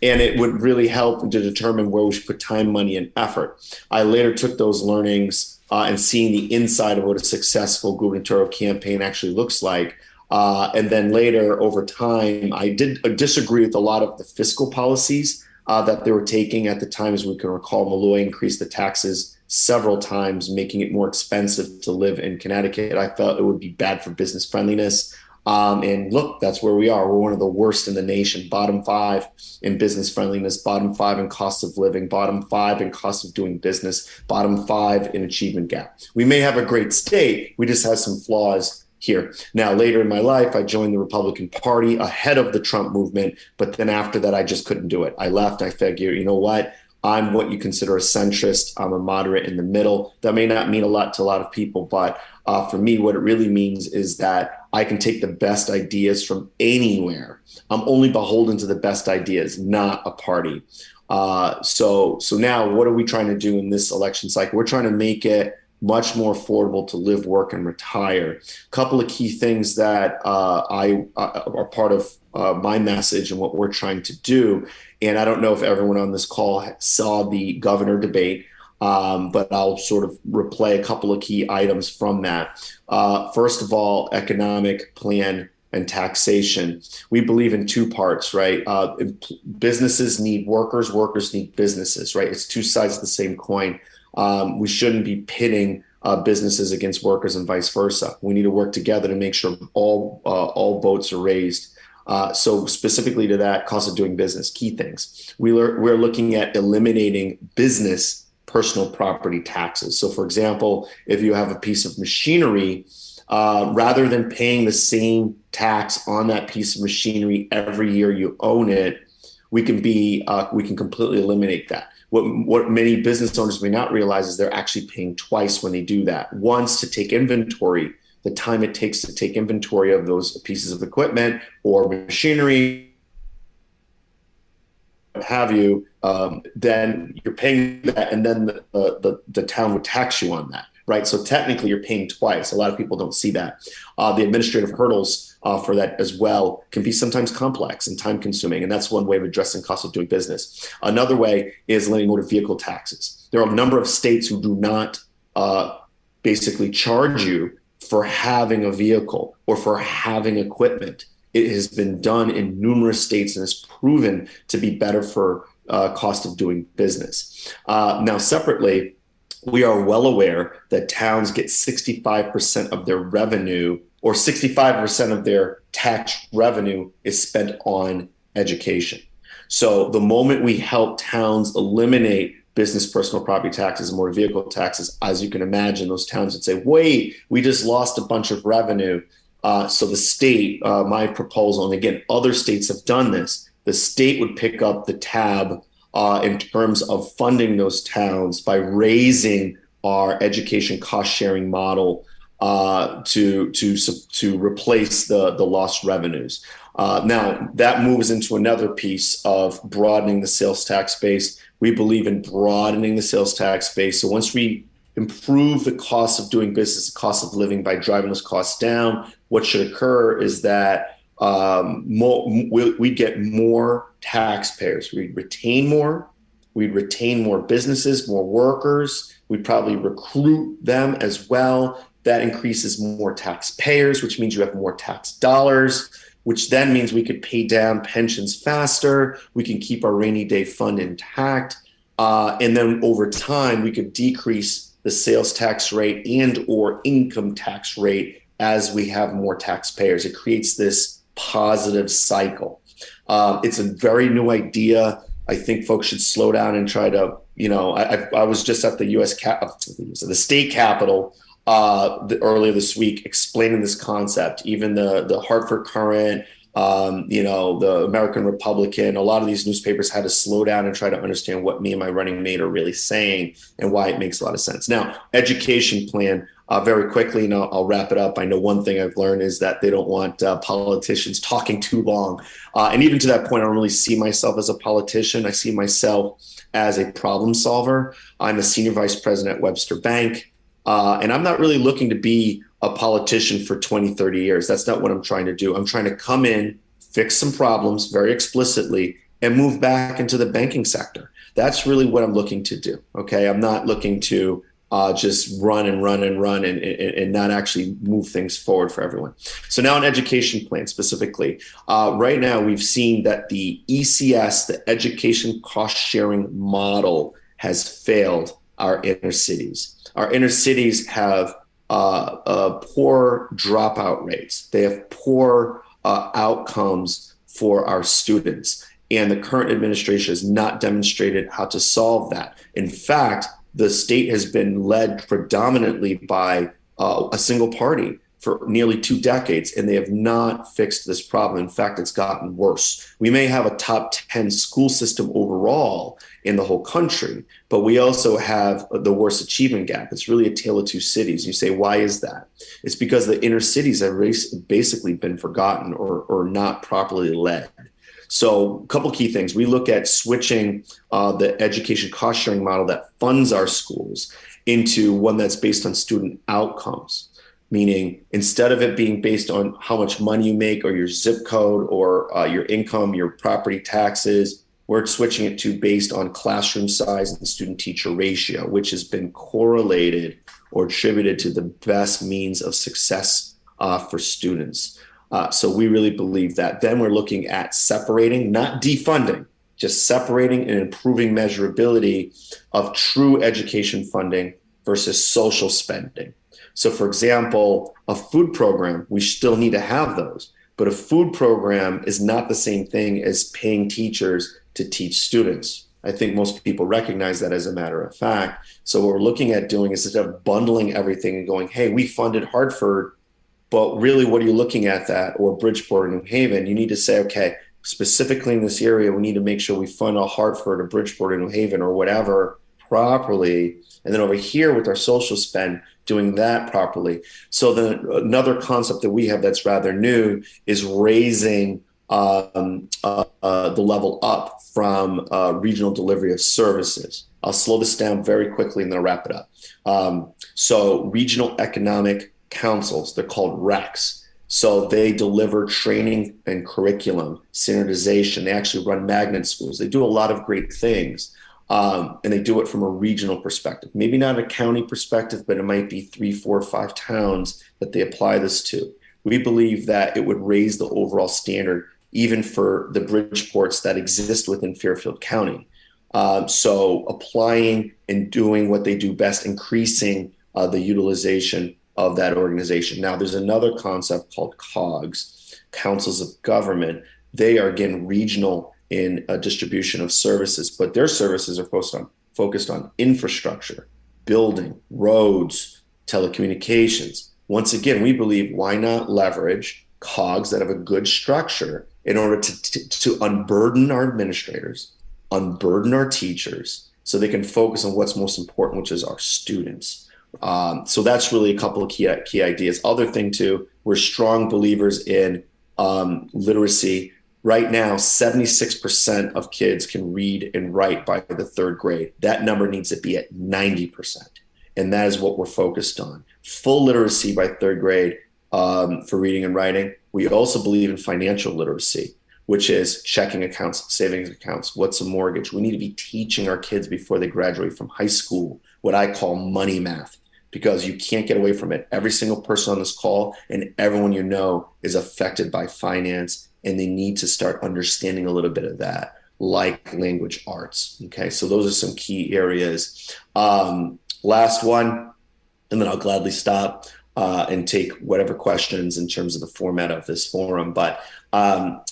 it would really help to determine where we should put time, money, and effort. I later took those learnings and seeing the inside of what a successful gubernatorial campaign actually looks like. And then later, over time, I did disagree with a lot of the fiscal policies that they were taking at the time. As we can recall, Malloy increased the taxes several times, making it more expensive to live in Connecticut. I felt it would be bad for business friendliness. And look, that's where we are. We're one of the worst in the nation, bottom 5 in business friendliness, bottom 5 in cost of living, bottom 5 in cost of doing business, bottom 5 in achievement gap. We may have a great state, we just have some flaws here. Now, later in my life, I joined the Republican Party ahead of the Trump movement, but then after that, I just couldn't do it. I left. I figured, you know what? I'm what you consider a centrist. I'm a moderate in the middle. That may not mean a lot to a lot of people, but for me, what it really means is that I can take the best ideas from anywhere. I'm only beholden to the best ideas, not a party. So now what are we trying to do in this election cycle? We're trying to make it much more affordable to live, work, and retire. A couple of key things that are part of my message and what we're trying to do. And I don't know if everyone on this call saw the governor debate, but I'll sort of replay a couple of key items from that. First of all, economic plan and taxation. We believe in two parts, right? Businesses need workers, workers need businesses, right? It's two sides of the same coin. We shouldn't be pitting businesses against workers and vice versa. We need to work together to make sure all boats are raised. So specifically to that, cost of doing business, key things. We're looking at eliminating business personal property taxes. So for example, if you have a piece of machinery, rather than paying the same tax on that piece of machinery every year you own it, we can completely eliminate that. What many business owners may not realize is they're actually paying twice when they do that. Once to take inventory, the time it takes to take inventory of those pieces of equipment or machinery, what have you, then you're paying that, and then the town would tax you on that, right? So technically you're paying twice. A lot of people don't see that. The administrative hurdles for that as well can be sometimes complex and time consuming. And that's one way of addressing cost of doing business. Another way is eliminating motor vehicle taxes. There are a number of states who do not basically charge you for having a vehicle or for having equipment. It has been done in numerous states and is proven to be better for cost of doing business. Now, separately, we are well aware that towns get 65% of their revenue, or 65% of their tax revenue is spent on education. So the moment we help towns eliminate business personal property taxes and motor vehicle taxes, as you can imagine, those towns would say, wait, we just lost a bunch of revenue. So the state, my proposal, and again, other states have done this, the state would pick up the tab in terms of funding those towns by raising our education cost sharing model to replace the lost revenues. Now, that moves into another piece of broadening the sales tax base. We believe in broadening the sales tax base. So once we improve the cost of doing business, the cost of living by driving those costs down. What should occur is that we'd get more taxpayers. We'd retain more. We'd retain more businesses, more workers. We'd probably recruit them as well. That increases more taxpayers, which means you have more tax dollars, which then means we could pay down pensions faster. We can keep our rainy day fund intact. And then over time, we could decrease the sales tax rate and or income tax rate as we have more taxpayers. It creates this positive cycle. It's a very new idea. I think folks should slow down and try to, I was just at the the state capitol earlier this week explaining this concept. Even the Hartford Courant, the American Republican, a lot of these newspapers had to slow down and try to understand what me and my running mate are really saying and why it makes a lot of sense. Now, education plan, very quickly, and I'll wrap it up. I know one thing I've learned is that they don't want politicians talking too long. And even to that point, I don't really see myself as a politician. I see myself as a problem solver. I'm a senior vice president at Webster Bank. And I'm not really looking to be a politician for 20, 30 years. That's not what I'm trying to do. I'm trying to come in, fix some problems very explicitly, and move back into the banking sector. That's really what I'm looking to do. Okay. I'm not looking to just run and not actually move things forward for everyone. So now an education plan specifically. Right now, we've seen that the ECS, the education cost sharing model, has failed our inner cities. Our inner cities have poor dropout rates. They have poor outcomes for our students. And the current administration has not demonstrated how to solve that. In fact, the state has been led predominantly by a single party for nearly 2 decades, and they have not fixed this problem. In fact, it's gotten worse. We may have a top 10 school system overall in the whole country, but we also have the worst achievement gap. It's really a tale of two cities. You say, why is that? It's because the inner cities have basically been forgotten or not properly led. So a couple key things. We look at switching the education cost sharing model that funds our schools into one that's based on student outcomes, meaning instead of it being based on how much money you make or your zip code or your income, your property taxes, we're switching it to based on classroom size and student teacher ratio, which has been correlated or attributed to the best means of success for students. So we really believe that. Then we're looking at separating, not defunding, just separating and improving measurability of true education funding versus social spending. So for example, a food program, we still need to have those, but a food program is not the same thing as paying teachers to teach students. I think most people recognize that as a matter of fact. So what we're looking at doing is instead of bundling everything and going, hey, we funded Hartford, but really, what are you looking at that, or Bridgeport and New Haven? You need to say, okay, specifically in this area, we need to make sure we fund a Hartford or Bridgeport or New Haven or whatever properly. And then over here with our social spend, doing that properly. So then another concept that we have that's rather new is raising the level up from regional delivery of services. I'll slow this down very quickly and then I'll wrap it up. So regional economic councils, they're called RECs. So they deliver training and curriculum, standardization. They actually run magnet schools. They do a lot of great things. And they do it from a regional perspective, maybe not a county perspective, but it might be 3, 4, 5 towns that they apply this to. We believe that it would raise the overall standard, even for the Bridgeports that exist within Fairfield County. So applying and doing what they do best, increasing the utilization of that organization. Now, there's another concept called Cogs, Councils of Government. They are, again, regional in a distribution of services, but their services are focused on infrastructure, building, roads, telecommunications. Once again, we believe, why not leverage Cogs that have a good structure in order to unburden our administrators, unburden our teachers, so they can focus on what's most important, which is our students. So that's really a couple of key ideas. Other thing too, we're strong believers in literacy. Right now, 76% of kids can read and write by the 3rd grade. That number needs to be at 90%. And that is what we're focused on. Full literacy by third grade for reading and writing. We also believe in financial literacy, which is checking accounts, savings accounts, what's a mortgage. We need to be teaching our kids before they graduate from high school what I call money math, because you can't get away from it. Every single person on this call and everyone you know is affected by finance, and they need to start understanding a little bit of that, like language arts. Okay, so those are some key areas. Last one, and then I'll gladly stop and take whatever questions in terms of the format of this forum, but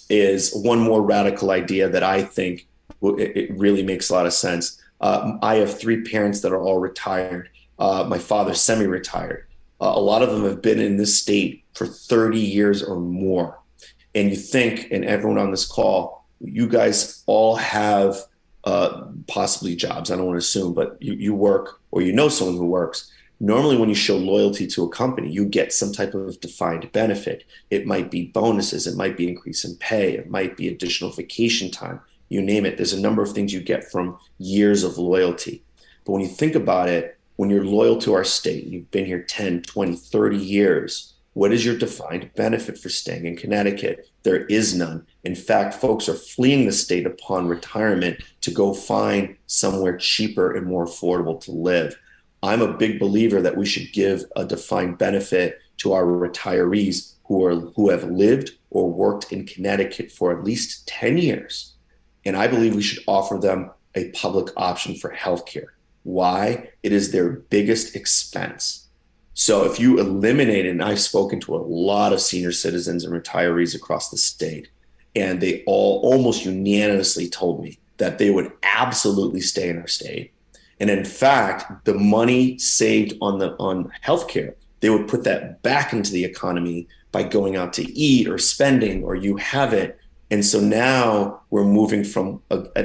is one more radical idea that I think it really makes a lot of sense. I have 3 parents that are all retired. My father's semi-retired. A lot of them have been in this state for 30 years or more. And you think, and everyone on this call, you guys all have possibly jobs. I don't want to assume, but you work, or you know someone who works. Normally, when you show loyalty to a company, you get some type of defined benefit. It might be bonuses. It might be increase in pay. It might be additional vacation time. You name it. There's a number of things you get from years of loyalty. But when you think about it, when you're loyal to our state, you've been here 10, 20, 30 years, what is your defined benefit for staying in Connecticut? There is none. In fact, folks are fleeing the state upon retirement to go find somewhere cheaper and more affordable to live. I'm a big believer that we should give a defined benefit to our retirees who have lived or worked in Connecticut for at least 10 years. And I believe we should offer them a public option for healthcare. Why? It is their biggest expense. So if you eliminate it, and I've spoken to a lot of senior citizens and retirees across the state, and they all almost unanimously told me that they would absolutely stay in our state. And in fact, the money saved on healthcare, they would put that back into the economy by going out to eat or spending, or you have it. And so now we're moving from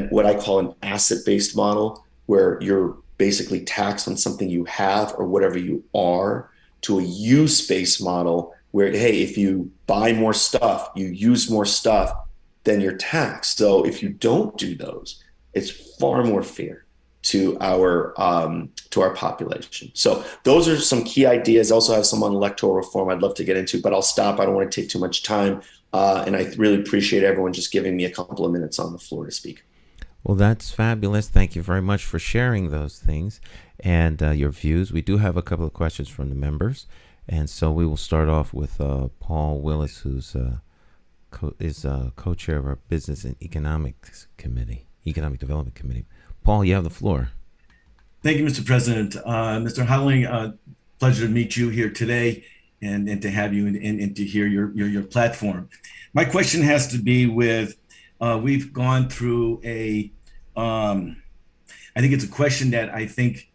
what I call an asset-based model, where you're basically taxed on something you have or whatever you are, to a use-based model where, hey, if you buy more stuff, you use more stuff, then you're taxed. So if you don't do those, it's far more fair to our population. So those are some key ideas. I also have some on electoral reform I'd love to get into, but I'll stop. I don't want to take too much time. And I really appreciate everyone just giving me a couple of minutes on the floor to speak. Well, that's fabulous. Thank you very much for sharing those things and your views. We do have a couple of questions from the members. And so we will start off with Paul Willis, who's co-chair of our Business and Economic Development Committee. Paul, you have the floor. Thank you, Mr. President. Mr. Hodling, pleasure to meet you here today and to have you and to hear your platform. My question has to be with, we've gone through I think it's a question that I think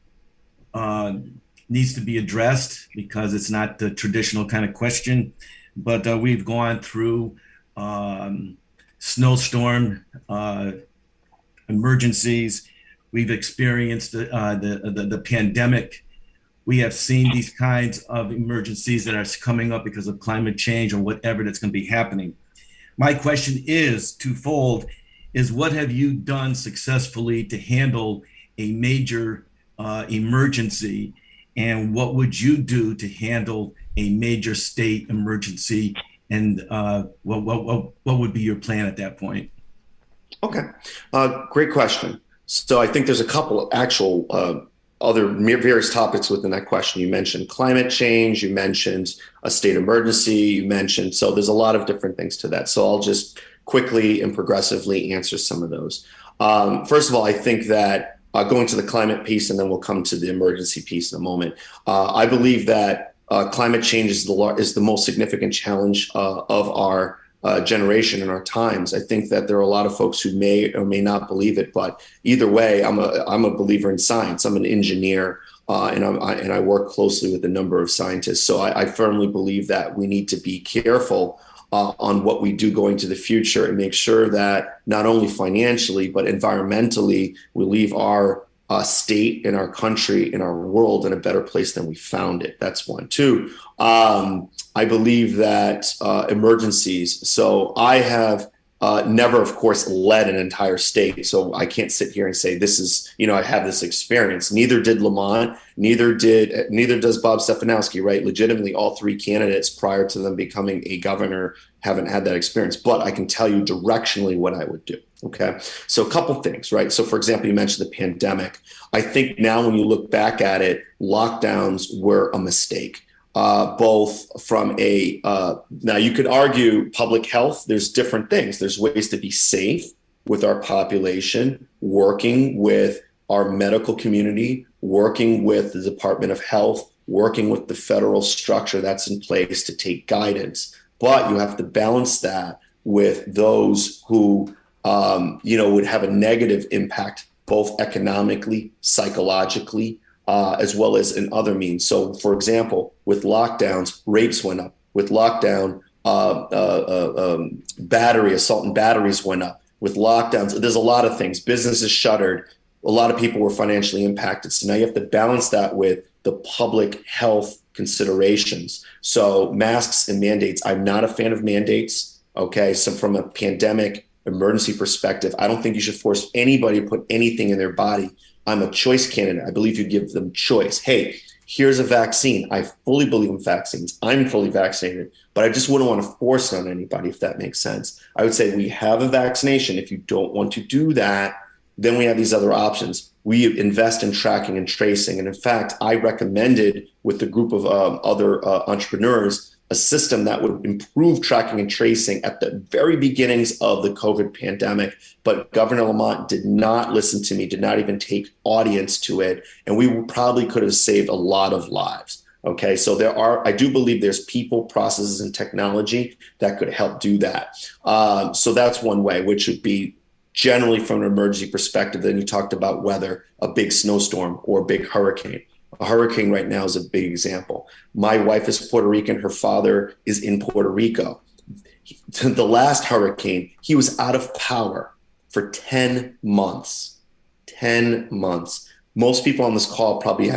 needs to be addressed, because it's not the traditional kind of question, but we've gone through snowstorm emergencies. We've experienced the pandemic. We have seen these kinds of emergencies that are coming up because of climate change or whatever that's going to be happening. My question is twofold, is what have you done successfully to handle a major emergency? And what would you do to handle a major state emergency? And what would be your plan at that point? Okay, great question. So I think there's a couple of actual other various topics within that question. You mentioned climate change, you mentioned a state emergency, you mentioned, so there's a lot of different things to that. So I'll just quickly and progressively answer some of those. First of all, I think that going to the climate piece, and then we'll come to the emergency piece in a moment. I believe that climate change is the most significant challenge of our generation in our times. I think that there are a lot of folks who may or may not believe it, but either way, I'm a believer in science. I'm an engineer, and I work closely with a number of scientists. So I firmly believe that we need to be careful on what we do going to the future and make sure that not only financially, but environmentally, we leave our state and our country and our world in a better place than we found it. That's one. Two, I believe that emergencies. So I have Never, of course, led an entire state. So I can't sit here and say this is, I have this experience. Neither did Lamont, neither does Bob Stefanowski, right? Legitimately, all three candidates prior to them becoming a governor haven't had that experience, but I can tell you directionally what I would do. Okay. So a couple things, right? So for example, you mentioned the pandemic. I think now when you look back at it, lockdowns were a mistake. Both from now you could argue public health, there's different things. There's ways to be safe with our population, working with our medical community, working with the Department of Health, working with the federal structure that's in place to take guidance. But you have to balance that with those who, would have a negative impact, both economically, psychologically, as well as in other means. So, for example, with lockdowns, rapes went up. With lockdown, assault and batteries went up. With lockdowns, there's a lot of things. Businesses shuttered. A lot of people were financially impacted. So now you have to balance that with the public health considerations. So masks and mandates. I'm not a fan of mandates. Okay. So from a pandemic emergency perspective, I don't think you should force anybody to put anything in their body. I'm a choice candidate. I believe you give them choice. Hey, here's a vaccine. I fully believe in vaccines. I'm fully vaccinated, but I just wouldn't want to force it on anybody, if that makes sense. I would say we have a vaccination. If you don't want to do that, then we have these other options. We invest in tracking and tracing. And in fact, I recommended with the group of other entrepreneurs a system that would improve tracking and tracing at the very beginnings of the COVID pandemic. But Governor Lamont did not listen to me, did not even take audience to it. And we probably could have saved a lot of lives. Okay, so I do believe there's people, processes, and technology that could help do that. So that's one way, which would be generally from an emergency perspective. Then you talked about weather, a big snowstorm or a big hurricane. A hurricane right now is a big example. My wife is Puerto Rican. Her father is in Puerto Rico. The last hurricane, he was out of power for 10 months. 10 months. Most people on this call probably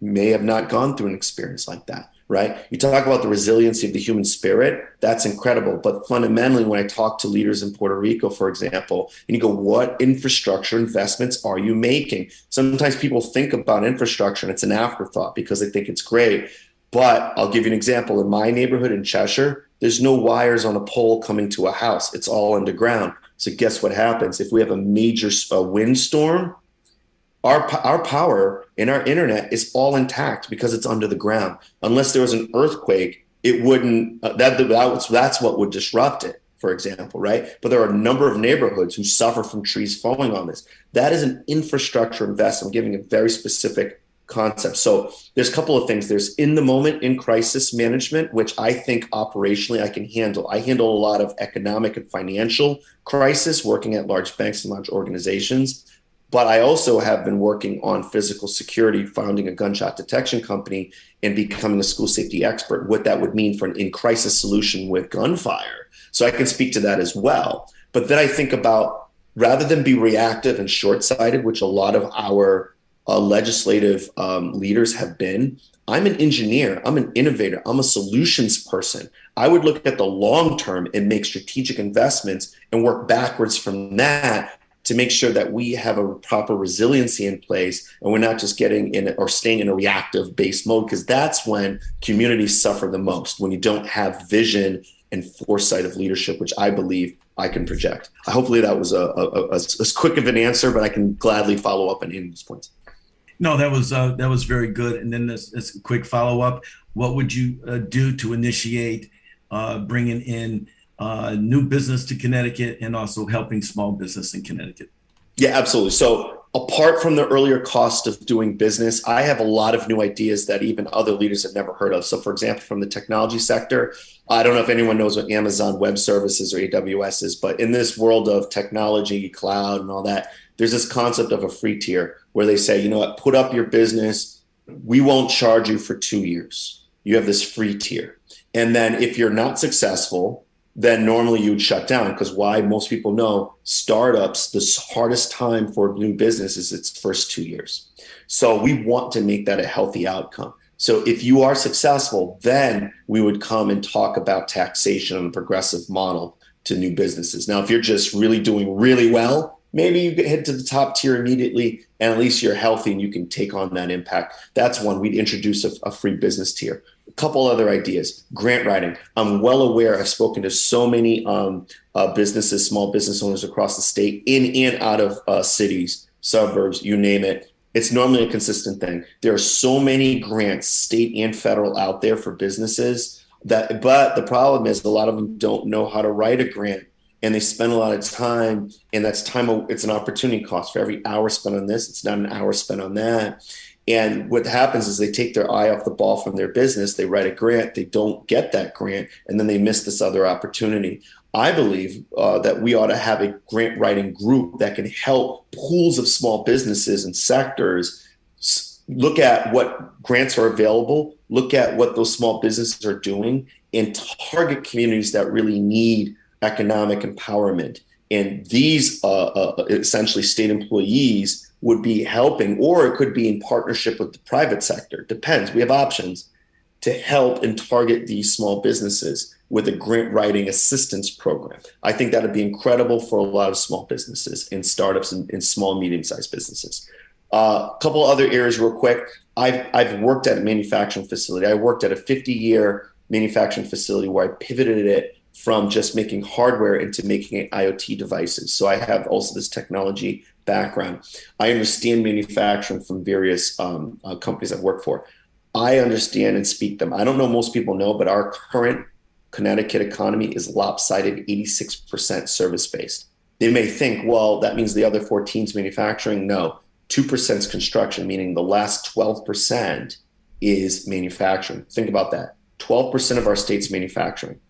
may have not gone through an experience like that, right? You talk about the resiliency of the human spirit. That's incredible. But fundamentally, when I talk to leaders in Puerto Rico, for example, and you go, what infrastructure investments are you making? Sometimes people think about infrastructure and it's an afterthought because they think it's great. But I'll give you an example. In my neighborhood in Cheshire, there's no wires on a pole coming to a house. It's all underground. So guess what happens? If we have a major windstorm, our power and our internet is all intact because it's under the ground. Unless there was an earthquake, it wouldn't. That's what would disrupt it, for example, right? But there are a number of neighborhoods who suffer from trees falling on this. That is an infrastructure investment. I'm giving a very specific concept. So there's a couple of things. There's in the moment in crisis management, which I think operationally I can handle. I handle a lot of economic and financial crisis, working at large banks and large organizations. But I also have been working on physical security, founding a gunshot detection company and becoming a school safety expert, what that would mean for an in-crisis solution with gunfire. So I can speak to that as well. But then I think about, rather than be reactive and short-sighted, which a lot of our legislative leaders have been, I'm an engineer, I'm an innovator, I'm a solutions person. I would look at the long term and make strategic investments and work backwards from that to make sure that we have a proper resiliency in place and we're not just getting in or staying in a reactive based mode, because that's when communities suffer the most, when you don't have vision and foresight of leadership, which I believe I can project. Hopefully that was as quick of an answer, but I can gladly follow up on any of these points. No, that was very good. And then this quick follow up. What would you do to initiate bringing in new business to Connecticut and also helping small business in Connecticut? Yeah, absolutely. So apart from the earlier cost of doing business, I have a lot of new ideas that even other leaders have never heard of. So for example, from the technology sector, I don't know if anyone knows what Amazon Web Services or AWS is, but in this world of technology, cloud and all that, there's this concept of a free tier where they say, you know what, put up your business. We won't charge you for 2 years. You have this free tier. And then if you're not successful, then normally you would shut down, because why? Most people know startups, the hardest time for new business is its first 2 years. So we want to make that a healthy outcome. So if you are successful, then we would come and talk about taxation on a progressive model. to new businesses. Now, if you're just really doing really well, maybe you head to the top tier immediately, and at least you're healthy and you can take on that impact. That's one. We'd introduce a free business tier. A couple other ideas. Grant writing. I'm well aware. I've spoken to so many businesses, small business owners across the state, in and out of cities, suburbs, you name it. It's normally a consistent thing. There are so many grants, state and federal, out there for businesses but the problem is a lot of them don't know how to write a grant, and they spend a lot of time, and that's time. It's an opportunity cost. For every hour spent on this, it's not an hour spent on that. And what happens is they take their eye off the ball from their business. They write a grant, they don't get that grant, and then they miss this other opportunity. I believe that we ought to have a grant writing group that can help pools of small businesses and sectors look at what grants are available, look at what those small businesses are doing, and target communities that really need economic empowerment. And these essentially state employees would be helping, or it could be in partnership with the private sector. Depends. We have options to help and target these small businesses with a grant writing assistance program. I think that would be incredible for a lot of small businesses and startups and small, medium-sized businesses. A couple other areas real quick. I've worked at a manufacturing facility. I worked at a 50-year manufacturing facility where I pivoted it from just making hardware into making IoT devices. So I have also this technology background. I understand manufacturing from various companies I've worked for. I understand and speak them. I don't know, most people know, but our current Connecticut economy is lopsided, 86% service-based. They may think, well, that means the other 14 is manufacturing. No. 2% is construction, meaning the last 12% is manufacturing. Think about that. 12% of our state's manufacturing.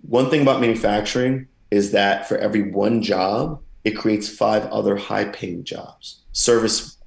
One thing about manufacturing is that for every one job, it creates 5 other high-paying jobs. Service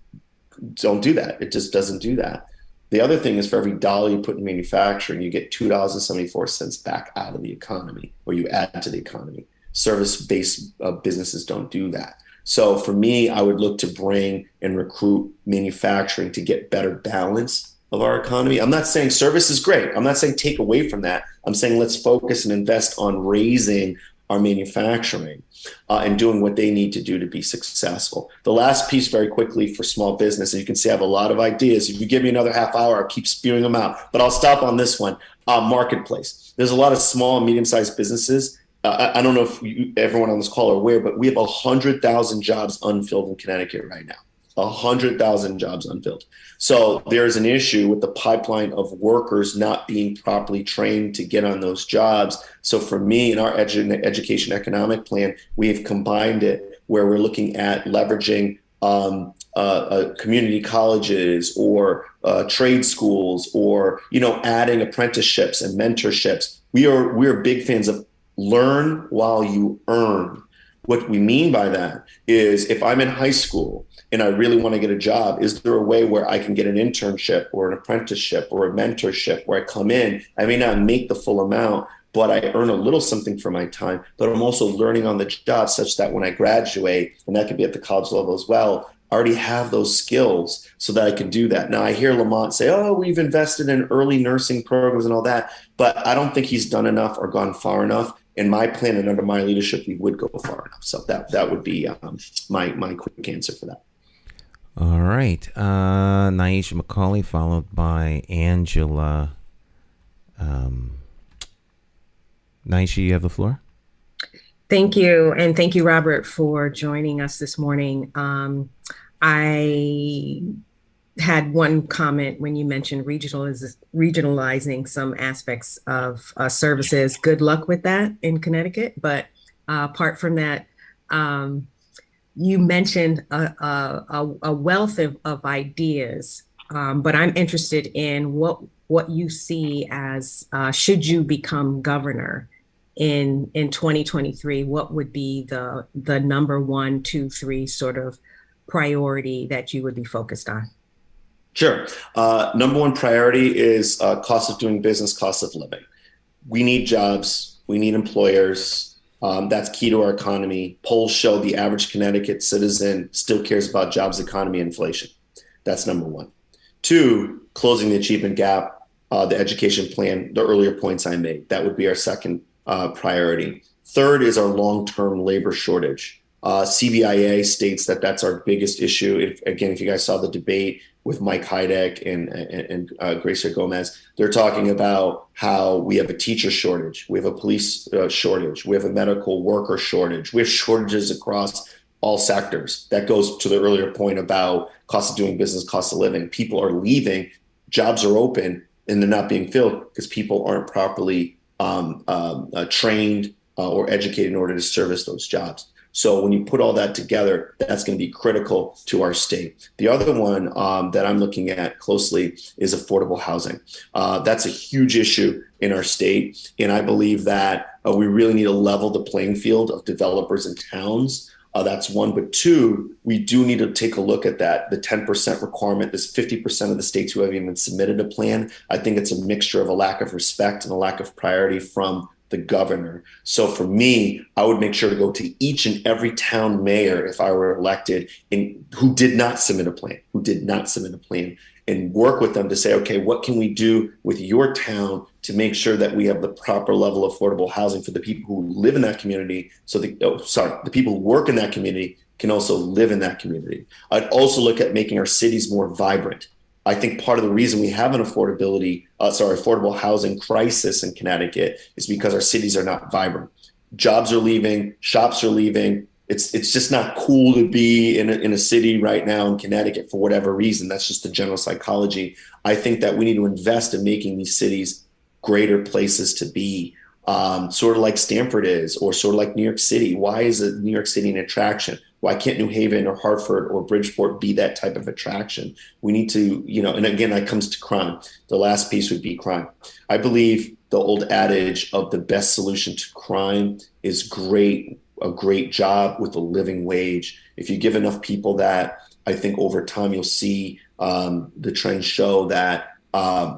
don't do that. It just doesn't do that. The other thing is for every dollar you put in manufacturing, you get $2.74 back out of the economy, or you add to the economy. Service-based businesses don't do that. So for me, I would look to bring and recruit manufacturing to get better balance of our economy. I'm not saying service is great. I'm not saying take away from that. I'm saying let's focus and invest on raising our manufacturing and doing what they need to do to be successful. The last piece very quickly for small business, and you can see I have a lot of ideas. If you give me another half hour, I'll keep spewing them out, but I'll stop on this one. Marketplace. There's a lot of small and medium-sized businesses. I don't know if everyone on this call are aware, but we have 100,000 jobs unfilled in Connecticut right now. 100,000 jobs unfilled. So there's an issue with the pipeline of workers not being properly trained to get on those jobs. So for me, in our education economic plan, we have combined it where we're looking at leveraging community colleges or trade schools, or adding apprenticeships and mentorships. We're big fans of learn while you earn. What we mean by that is if I'm in high school and I really want to get a job, is there a way where I can get an internship or an apprenticeship or a mentorship where I come in, I may not make the full amount, but I earn a little something for my time, but I'm also learning on the job such that when I graduate, and that could be at the college level as well, I already have those skills so that I can do that. Now I hear Lamont say, oh, we've invested in early nursing programs and all that, but I don't think he's done enough or gone far enough. In my plan and under my leadership, we would go far enough. So that would be my quick answer for that. All right. Naisha McCauley, followed by Angela. Naisha, you have the floor. Thank you. And thank you, Robert, for joining us this morning. I had one comment when you mentioned regionalizing some aspects of services. Good luck with that in Connecticut. But apart from that, you mentioned a wealth of ideas, but I'm interested in what you see as should you become governor in 2023, what would be the number 1, 2, 3 sort of priority that you would be focused on? Sure. Number 1 priority is cost of doing business, cost of living. We need jobs. We need employers. That's key to our economy. Polls show the average Connecticut citizen still cares about jobs, economy, inflation. That's number 1. 2, closing the achievement gap, the education plan, the earlier points I made. That would be our second priority. Third is our long-term labor shortage. CBIA states that that's our biggest issue. If you guys saw the debate with Mike Heideck and Gracia Gomez, they're talking about how we have a teacher shortage, we have a police shortage, we have a medical worker shortage, we have shortages across all sectors. That goes to the earlier point about cost of doing business, cost of living. People are leaving, jobs are open, and they're not being filled because people aren't properly trained or educated in order to service those jobs. So when you put all that together, that's going to be critical to our state. The other one that I'm looking at closely is affordable housing. That's a huge issue in our state. And I believe that we really need to level the playing field of developers and towns. That's one. But two, we do need to take a look at that. The 10% requirement, there's 50% of the states who haven't even submitted a plan. I think it's a mixture of a lack of respect and a lack of priority from the governor. So for me, I would make sure to go to each and every town mayor if I were elected and who did not submit a plan, and work with them to say, okay, what can we do with your town to make sure that we have the proper level of affordable housing for the people who live in that community, so the people who work in that community can also live in that community. I'd also look at making our cities more vibrant. I think part of the reason we have an affordable housing crisis in Connecticut is because our cities are not vibrant. Jobs are leaving, shops are leaving. It's just not cool to be in a city right now in Connecticut for whatever reason. That's just the general psychology. I think that we need to invest in making these cities greater places to be, sort of like Stamford is, or sort of like New York City. Why is New York City an attraction? Why can't New Haven or Hartford or Bridgeport be that type of attraction? We need to, and again, that comes to crime. The last piece would be crime. I believe the old adage of the best solution to crime is a great job with a living wage. If you give enough people that, I think over time you'll see the trends show that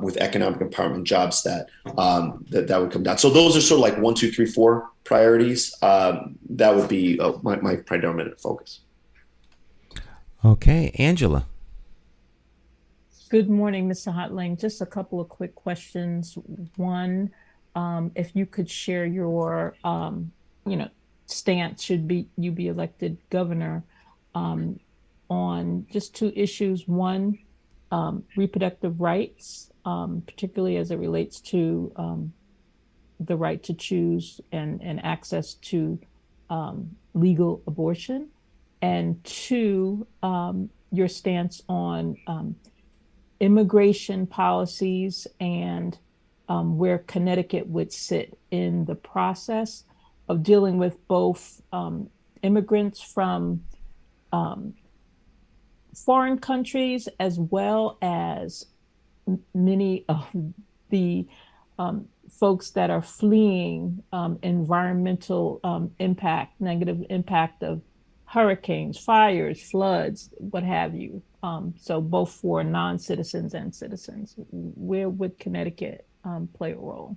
with economic empowerment jobs that would come down. So those are sort of like 1, 2, 3, 4 priorities. That would be my predominant focus. Okay, Angela. Good morning, Mr. Hodling. Just a couple of quick questions. One, if you could share your, stance should you be elected governor on just 2 issues. One, reproductive rights, particularly as it relates to the right to choose and access to legal abortion. And 2, your stance on immigration policies and where Connecticut would sit in the process of dealing with both immigrants from foreign countries, as well as many of the folks that are fleeing environmental impact, negative impact of hurricanes, fires, floods, what have you. So both for non-citizens and citizens. Where would Connecticut play a role?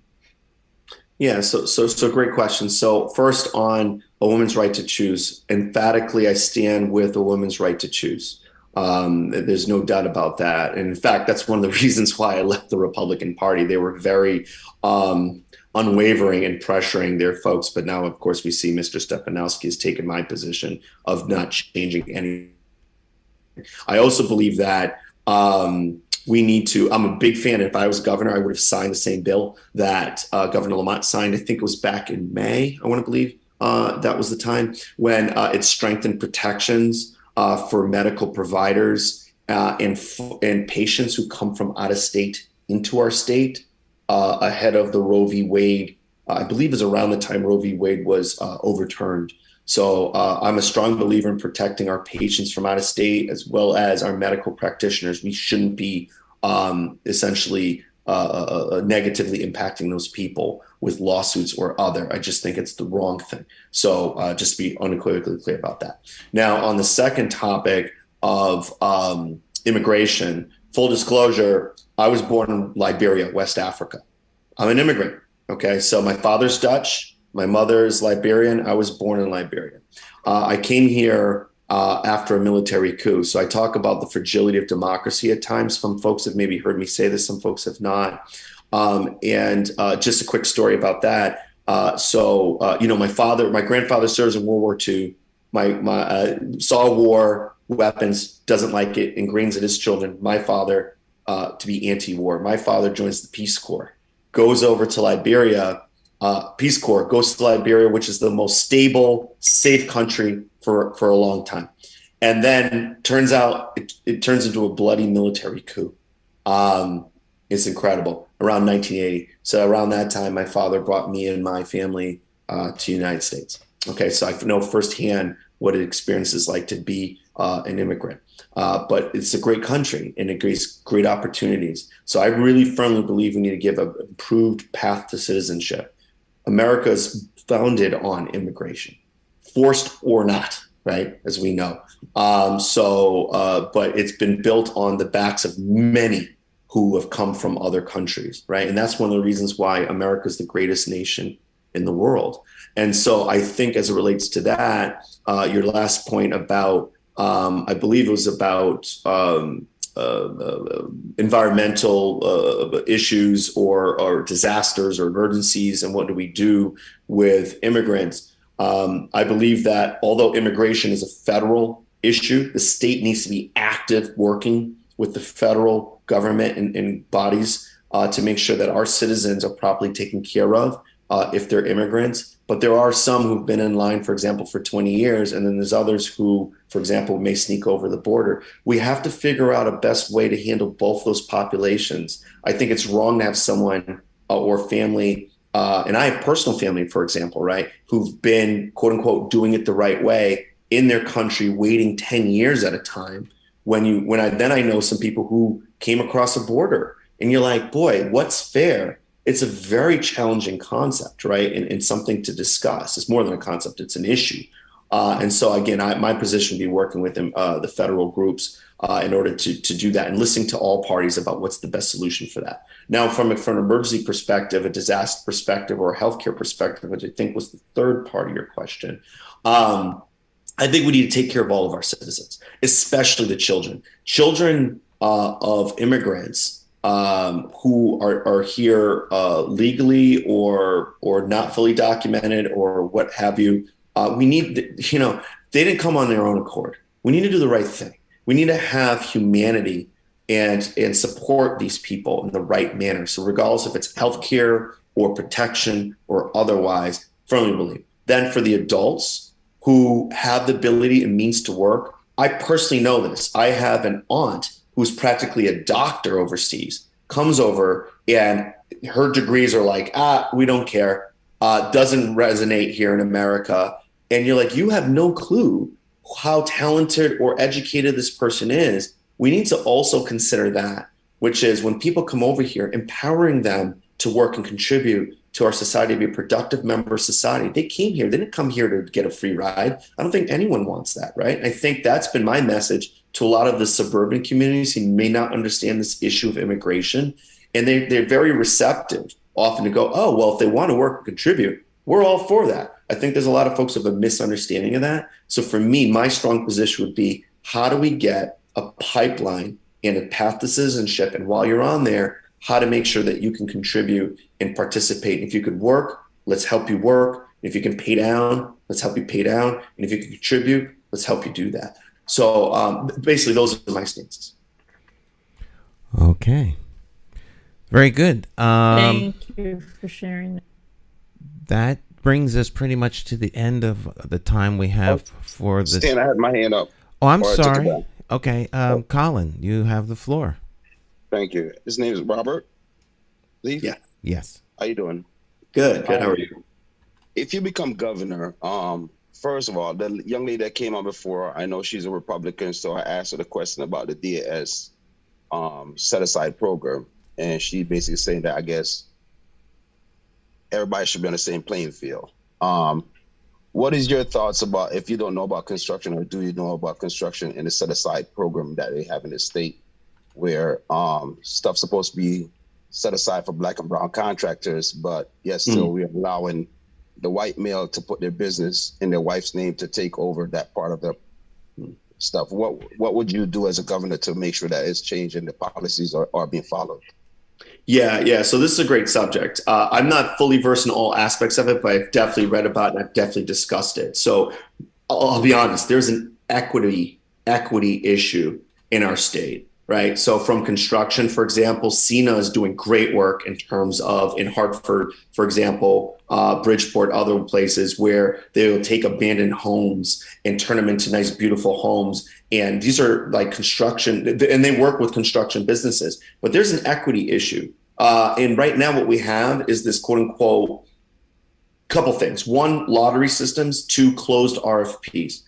Yeah, so great question. So first, on a woman's right to choose, emphatically, I stand with a woman's right to choose. There's no doubt about that. And in fact, that's one of the reasons why I left the Republican Party. They were very unwavering in pressuring their folks. But now, of course, we see Mr. Stepanowski has taken my position of not changing anything. I also believe that we need to, I'm a big fan. If I was governor, I would have signed the same bill that Governor Lamont signed. I think it was back in May, I want to believe that was the time when it strengthened protections for medical providers and patients who come from out of state into our state ahead of the Roe v. Wade. I believe it was around the time Roe v. Wade was overturned. So I'm a strong believer in protecting our patients from out of state, as well as our medical practitioners. We shouldn't be essentially negatively impacting those people with lawsuits or other. I just think it's the wrong thing. So just to be unequivocally clear about that. Now, on the second topic of immigration, full disclosure, I was born in Liberia, West Africa. I'm an immigrant. Okay, so my father's Dutch. My mother is Liberian. I was born in Liberia. I came here after a military coup. So I talk about the fragility of democracy at times. Some folks have maybe heard me say this, some folks have not. And just a quick story about that. My grandfather serves in World War II. Saw war, weapons, doesn't like it, ingrains in his children. My father to be anti-war. My father joins the Peace Corps, goes over to Liberia. Peace Corps goes to Liberia, which is the most stable, safe country for a long time. And then turns out it turns into a bloody military coup. It's incredible. Around 1980. So around that time, my father brought me and my family to the United States. Okay, so I know firsthand what it experiences like to be an immigrant. But it's a great country and it gives great opportunities. So I really firmly believe we need to give an improved path to citizenship. America is founded on immigration, forced or not, right? As we know. But it's been built on the backs of many who have come from other countries, right? And that's one of the reasons why America is the greatest nation in the world. And so I think as it relates to that, your last point about, I believe it was about environmental issues or disasters or emergencies and what do we do with immigrants. I believe that although immigration is a federal issue, the state needs to be active working with the federal government and bodies to make sure that our citizens are properly taken care of if they're immigrants. But there are some who've been in line, for example, for 20 years, and then there's others who, for example, may sneak over the border. We have to figure out a best way to handle both those populations. I think it's wrong to have someone or family, and I have personal family, for example, right, who've been, quote unquote, doing it the right way in their country, waiting 10 years at a time. I know some people who came across a border and you're like, boy, what's fair? It's a very challenging concept, right? And something to discuss. It's more than a concept, it's an issue. And so again, my position would be working with the federal groups in order to do that and listening to all parties about what's the best solution for that. Now, from an emergency perspective, a disaster perspective, or a healthcare perspective, which I think was the third part of your question, I think we need to take care of all of our citizens, especially the children. Children of immigrants who are here legally or not fully documented or what have you. We need, they didn't come on their own accord. We need to do the right thing. We need to have humanity and support these people in the right manner. So regardless if it's healthcare or protection or otherwise, firmly believe. Then for the adults who have the ability and means to work, I personally know this. I have an aunt who's practically a doctor overseas, comes over and her degrees are like, we don't care, doesn't resonate here in America. And you're like, you have no clue how talented or educated this person is. We need to also consider that, which is when people come over here, empowering them to work and contribute to our society, to be a productive member of society. They came here, they didn't come here to get a free ride. I don't think anyone wants that, right? I think that's been my message to a lot of the suburban communities who may not understand this issue of immigration. And they're very receptive often to go, oh, well, if they want to work and contribute, we're all for that. I think there's a lot of folks who have a misunderstanding of that. So for me, my strong position would be, how do we get a pipeline and a path to citizenship? And while you're on there, how to make sure that you can contribute and participate. If you could work, let's help you work. If you can pay down, let's help you pay down. And if you can contribute, let's help you do that. So basically, those are my stances. Okay. Very good. Thank you for sharing. That brings us pretty much to the end of the time we have for this. Stan, I had my hand up. Oh, I'm sorry. Okay. Colin, you have the floor. Thank you. His name is Robert. Leaf? Yeah. Yes. How you doing? Good. Good. How are you? If you become governor, first of all, the young lady that came on before, I know she's a Republican, so I asked her the question about the DAS set-aside program, and she basically saying that I guess everybody should be on the same playing field. What is your thoughts about, if you don't know about construction, or do you know about construction in the set-aside program that they have in the state, where stuff's supposed to be set aside for Black and brown contractors, but yes, still we're allowing the white male to put their business in their wife's name to take over that part of the stuff. What would you do as a governor to make sure that it's changing, the policies are being followed? Yeah. So this is a great subject. I'm not fully versed in all aspects of it, but I've definitely read about it and I've definitely discussed it. So I'll be honest, there's an equity issue in our state, right? So from construction, for example, CENA is doing great work in terms of in Hartford, for example, Bridgeport, other places where they will take abandoned homes and turn them into nice, beautiful homes. And these are like construction, and they work with construction businesses, but there's an equity issue. And right now what we have is this quote unquote couple things. One, lottery systems. Two, closed RFPs.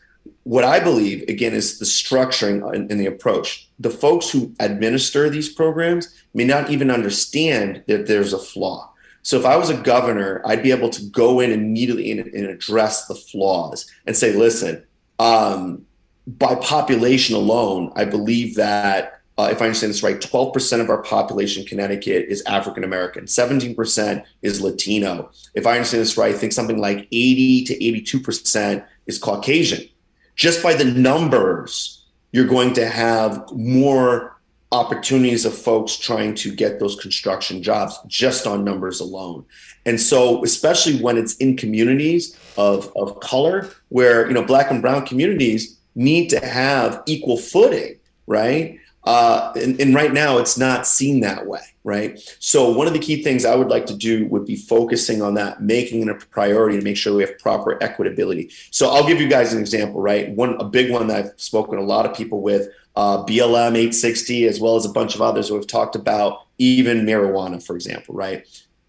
What I believe, again, is the structuring and the approach. The folks who administer these programs may not even understand that there's a flaw. So if I was a governor, I'd be able to go in immediately and address the flaws and say, listen, by population alone, I believe that if I understand this right, 12% of our population in Connecticut is African American, 17% is Latino. If I understand this right, I think something like 80 to 82% is Caucasian. Just by the numbers, you're going to have more opportunities of folks trying to get those construction jobs just on numbers alone. And so, especially when it's in communities of color, where, you know, Black and brown communities need to have equal footing, right? And right now it's not seen that way, right? So one of the key things I would like to do would be focusing on that, making it a priority to make sure we have proper equitability. So I'll give you guys an example, right? A big one that I've spoken to a lot of people with, BLM 860, as well as a bunch of others who have talked about even marijuana, for example, right?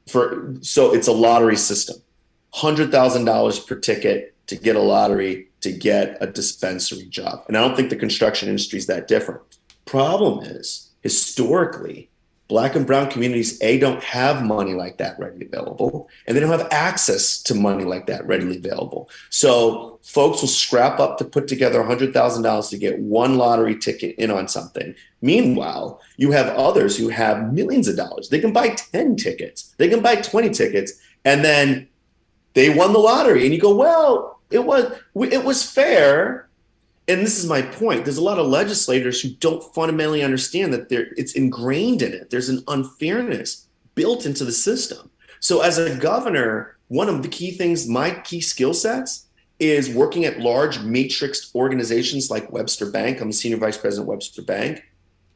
So it's a lottery system, $100,000 per ticket to get a lottery to get a dispensary job. And I don't think the construction industry is that different. Problem is, historically, Black and brown communities, don't have money like that readily available, and they don't have access to money like that readily available. So folks will scrap up to put together $100,000 to get one lottery ticket in on something. Meanwhile, you have others who have millions of dollars. They can buy 10 tickets. They can buy 20 tickets, and then they won the lottery. And you go, well, it was fair. And this is my point. There's a lot of legislators who don't fundamentally understand that it's ingrained in it. There's an unfairness built into the system. So as a governor, one of the key things, my key skill sets is working at large matrixed organizations like Webster Bank. I'm a senior vice president at Webster Bank,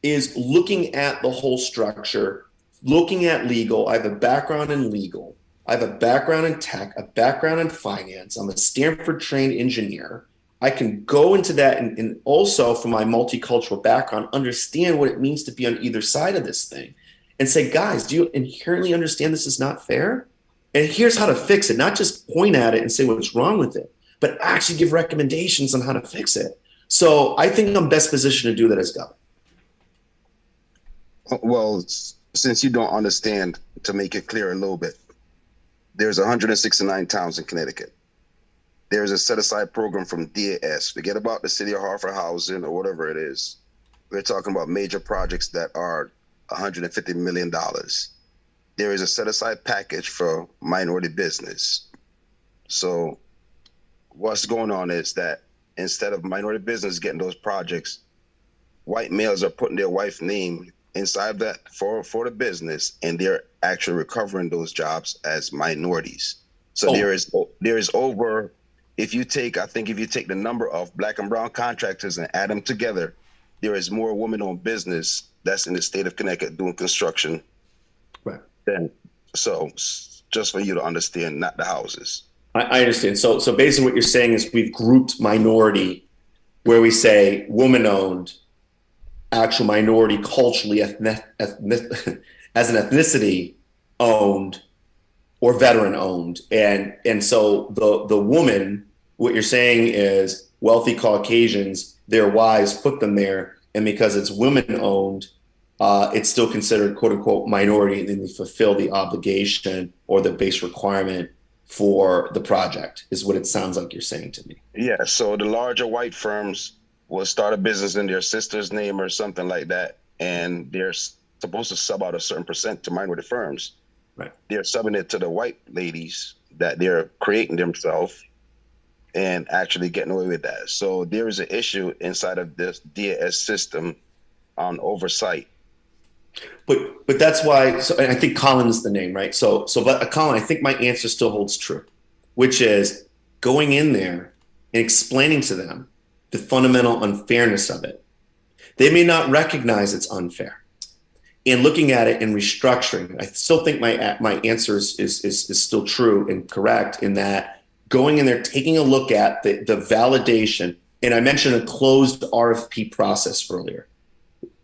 is looking at the whole structure, looking at legal. I have a background in legal. I have a background in tech, a background in finance. I'm a Stanford trained engineer. I can go into that and also, from my multicultural background, understand what it means to be on either side of this thing and say, guys, do you inherently understand this is not fair? And here's how to fix it, not just point at it and say what's wrong with it, but actually give recommendations on how to fix it. So I think I'm best positioned to do that as governor. Well, since you don't understand, to make it clear a little bit, there's 169 towns in Connecticut. There's a set-aside program from DAS. Forget about the City of Hartford housing or whatever it is. We're talking about major projects that are $150 million. There is a set-aside package for minority business. So what's going on is that instead of minority business getting those projects, white males are putting their wife's name inside that for the business, and they're actually recovering those jobs as minorities. So there is over, if you take the number of Black and brown contractors and add them together, there is more women-owned business that's in the state of Connecticut doing construction. Right. So just for you to understand, not the houses. I understand. So basically what you're saying is we've grouped minority where we say woman-owned, actual minority, culturally, as an ethnicity owned, or veteran owned. And so the woman, what you're saying is wealthy Caucasians, their wives put them there. And because it's women owned, it's still considered quote unquote minority, and then they fulfill the obligation or the base requirement for the project, is what it sounds like you're saying to me. Yeah. So the larger white firms will start a business in their sister's name or something like that. And they're supposed to sub out a certain percent to minority firms. Right. They're subbing it to the white ladies that they're creating themselves and actually getting away with that. So there is an issue inside of this DAS system on oversight But that's why. So and I think Colin is the name, right? But Colin, I think my answer still holds true, which is going in there and explaining to them the fundamental unfairness of it. They may not recognize it's unfair, and looking at it and restructuring. I still think my answer is still true and correct in that going in there, taking a look at the validation. And I mentioned a closed RFP process earlier.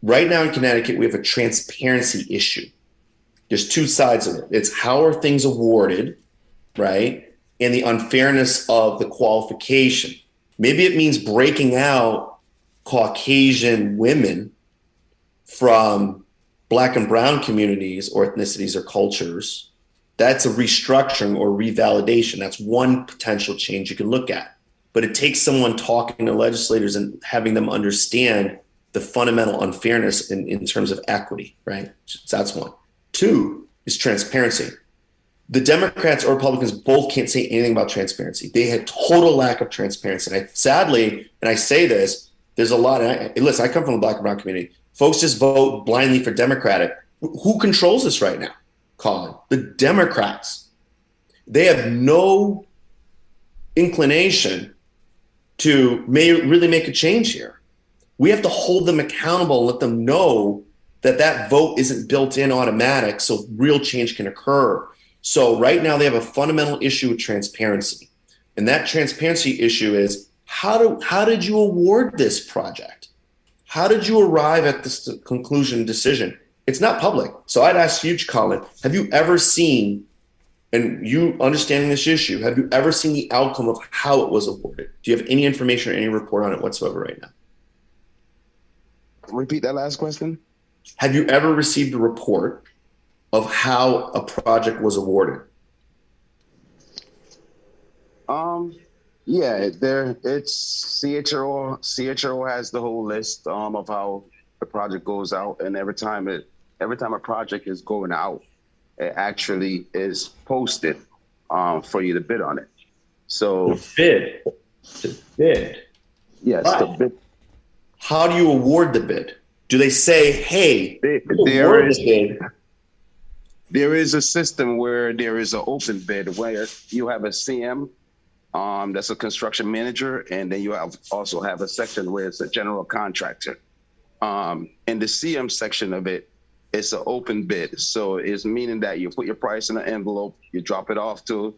Right now in Connecticut, we have a transparency issue. There's two sides of it. It's how are things awarded, right? And the unfairness of the qualification. Maybe it means breaking out Caucasian women from Black and brown communities or ethnicities or cultures. That's a restructuring or revalidation. That's one potential change you can look at. But it takes someone talking to legislators and having them understand the fundamental unfairness in terms of equity, right? So that's one. Two is transparency. The Democrats or Republicans both can't say anything about transparency. They had total lack of transparency. And sadly, and I say this, there's a lot, listen, I come from the Black and brown community. Folks just vote blindly for Democratic. Who controls this right now, Colin? The Democrats. They have no inclination to really make a change here. We have to hold them accountable and let them know that that vote isn't built in automatic so real change can occur. So right now they have a fundamental issue with transparency. And that transparency issue is how did you award this project? How did you arrive at this conclusion decision? It's not public. So I'd ask you, Colin, have you ever seen, and you understanding this issue, have you ever seen the outcome of how it was awarded? Do you have any information or any report on it whatsoever right now? Repeat that last question. Have you ever received a report of how a project was awarded? Yeah, it's CHRO. CHRO has the whole list of how the project goes out, and every time a project is going out, it actually is posted for you to bid on it. So the bid. Yes, right. The bid. How do you award the bid? Do they say, "Hey, there is a system where there is an open bid where you have a CM, that's a construction manager, and then you also have a section where it's a general contractor. In the CM section of it, it's an open bid. So it's meaning that you put your price in an envelope, you drop it off to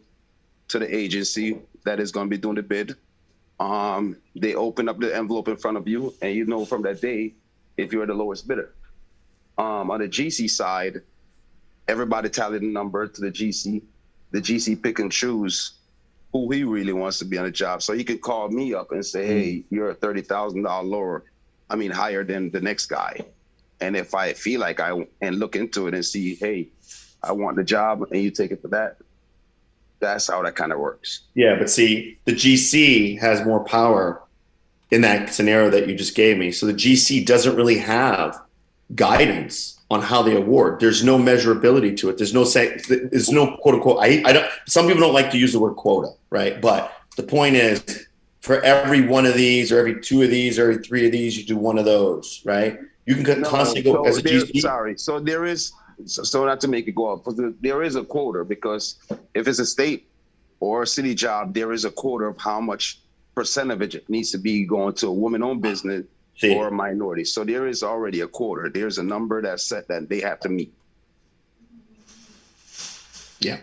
the agency that is going to be doing the bid. They open up the envelope in front of you, and you know from that day if you're the lowest bidder. On the GC side, everybody tallied the number to the GC. The GC pick and choose who he really wants to be on the job. So he could call me up and say, "Hey, you're $30,000 higher than the next guy." And if I feel like and look into it and see, "Hey, I want the job," and you take it for that. That's how that kind of works. Yeah, but see, the GC has more power in that scenario that you just gave me. So the GC doesn't really have guidance on how they award. There's no measurability to it. There's no quote unquote. I don't. Some people don't like to use the word quota, right? But the point is, for every one of these, or every two of these, or every three of these, you do one of those, right? You can constantly go as a GC. Sorry. So there is. So not to make it go up, but there is a quota, because if it's a state or a city job, there is a quota of how much percent of it needs to be going to a woman-owned business or a minority. So there is already a quota. There's a number that's set that they have to meet. Yeah.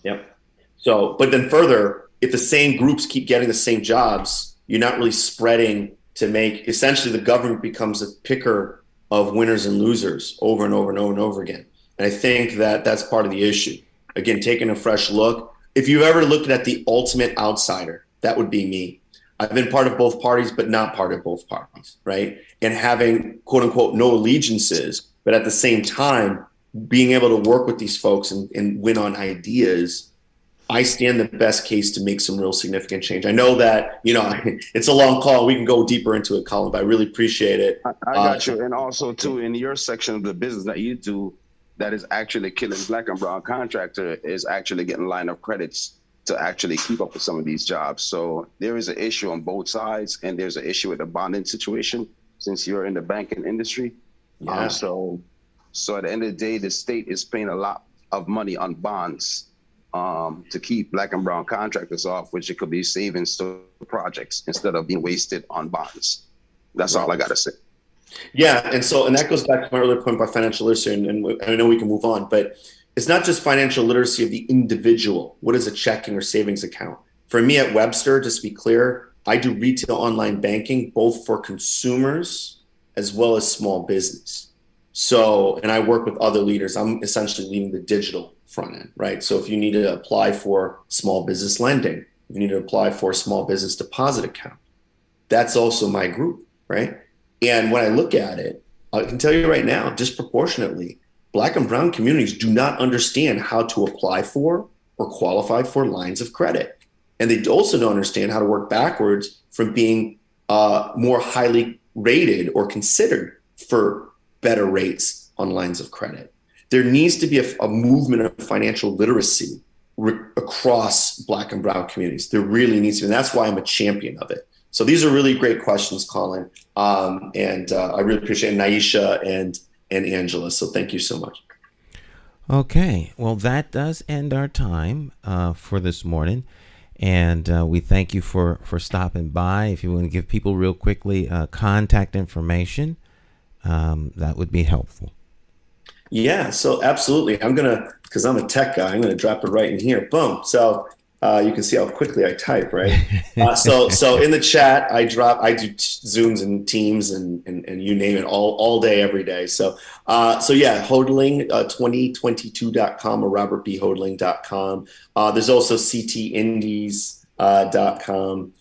Yep. So, but then further, if the same groups keep getting the same jobs, you're not really spreading to make, essentially the government becomes a picker of winners and losers over and over and over and over again. And I think that that's part of the issue. Again, taking a fresh look. If you've ever looked at the ultimate outsider, that would be me. I've been part of both parties, but not part of both parties, right? And having, quote unquote, no allegiances, but at the same time, being able to work with these folks and win on ideas, I stand the best case to make some real significant change. I know that, it's a long call. We can go deeper into it, Colin, but I really appreciate it. I got you. And also, too, in your section of the business that you do, that is actually killing Black and brown contractor is actually getting line of credits to actually keep up with some of these jobs. So there is an issue on both sides, and there's an issue with the bonding situation since you're in the banking industry. Yeah. So So at the end of the day, the state is paying a lot of money on bonds to keep Black and brown contractors off, which it could be savings to projects instead of being wasted on bonds. That's all I got to say. Yeah, and that goes back to my earlier point about financial literacy, and I know we can move on, but it's not just financial literacy of the individual. What is a checking or savings account? For me at Webster, just to be clear, I do retail online banking, both for consumers as well as small business. So, and I work with other leaders. I'm essentially leading the digital front end, right? So if you need to apply for small business lending, if you need to apply for a small business deposit account, that's also my group, right? And when I look at it, I can tell you right now, disproportionately, Black and brown communities do not understand how to apply for or qualify for lines of credit. And they also don't understand how to work backwards from being more highly rated or considered for better rates on lines of credit. There needs to be a movement of financial literacy across Black and brown communities. There really needs to be, and that's why I'm a champion of it. So these are really great questions, Colin. And I really appreciate Naisha and Angela. So thank you so much. Okay. Well, that does end our time for this morning. And we thank you for stopping by. If you want to give people real quickly contact information, that would be helpful. Yeah, so absolutely. Because I'm a tech guy, I'm going to drop it right in here. Boom. So you can see how quickly I type, right? So in the chat, I do Zooms and Teams and you name it all day, every day. So yeah, Hodling, 2022.com or robertbhodling.com. There's also ctindies.com.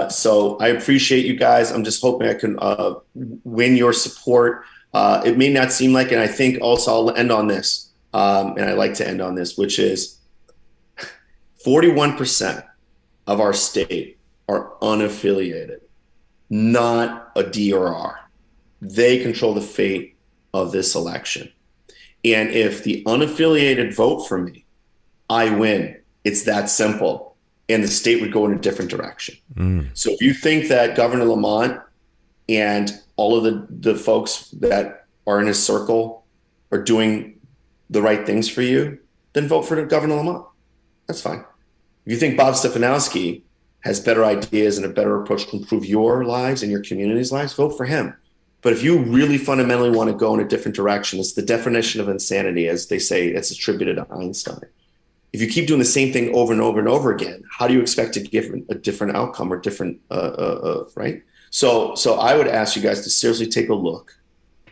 So I appreciate you guys. I'm just hoping I can win your support. It may not seem like, and I think also I'll end on this, and I like to end on this, which is 41% of our state are unaffiliated, not a DRR. They control the fate of this election. And if the unaffiliated vote for me, I win. It's that simple. And the state would go in a different direction. So if you think that Governor Lamont and all of the folks that are in his circle are doing the right things for you, then vote for Governor Lamont. That's fine. If you think Bob Stefanowski has better ideas and a better approach to improve your lives and your community's lives, vote for him. But if you really fundamentally want to go in a different direction, it's the definition of insanity, as they say, it's attributed to Einstein. If you keep doing the same thing over and over and over again, how do you expect to give a different outcome or different, right? So I would ask you guys to seriously take a look,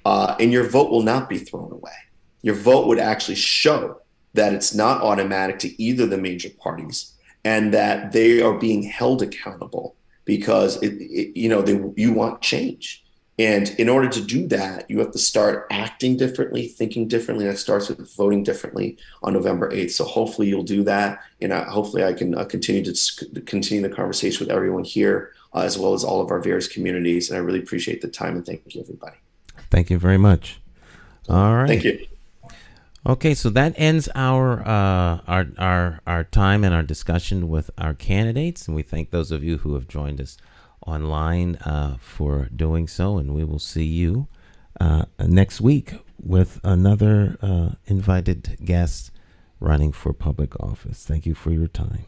and your vote will not be thrown away. Your vote would actually show that it's not automatic to either of the major parties, and that they are being held accountable because you want change. And in order to do that, you have to start acting differently, thinking differently. That starts with voting differently on November 8th. So hopefully you'll do that. And hopefully I can continue the conversation with everyone here, as well as all of our various communities. And I really appreciate the time, and thank you, everybody. Thank you very much. All right. Thank you. Okay, so that ends our time and our discussion with our candidates, and we thank those of you who have joined us online for doing so, and we will see you next week with another invited guest running for public office. Thank you for your time.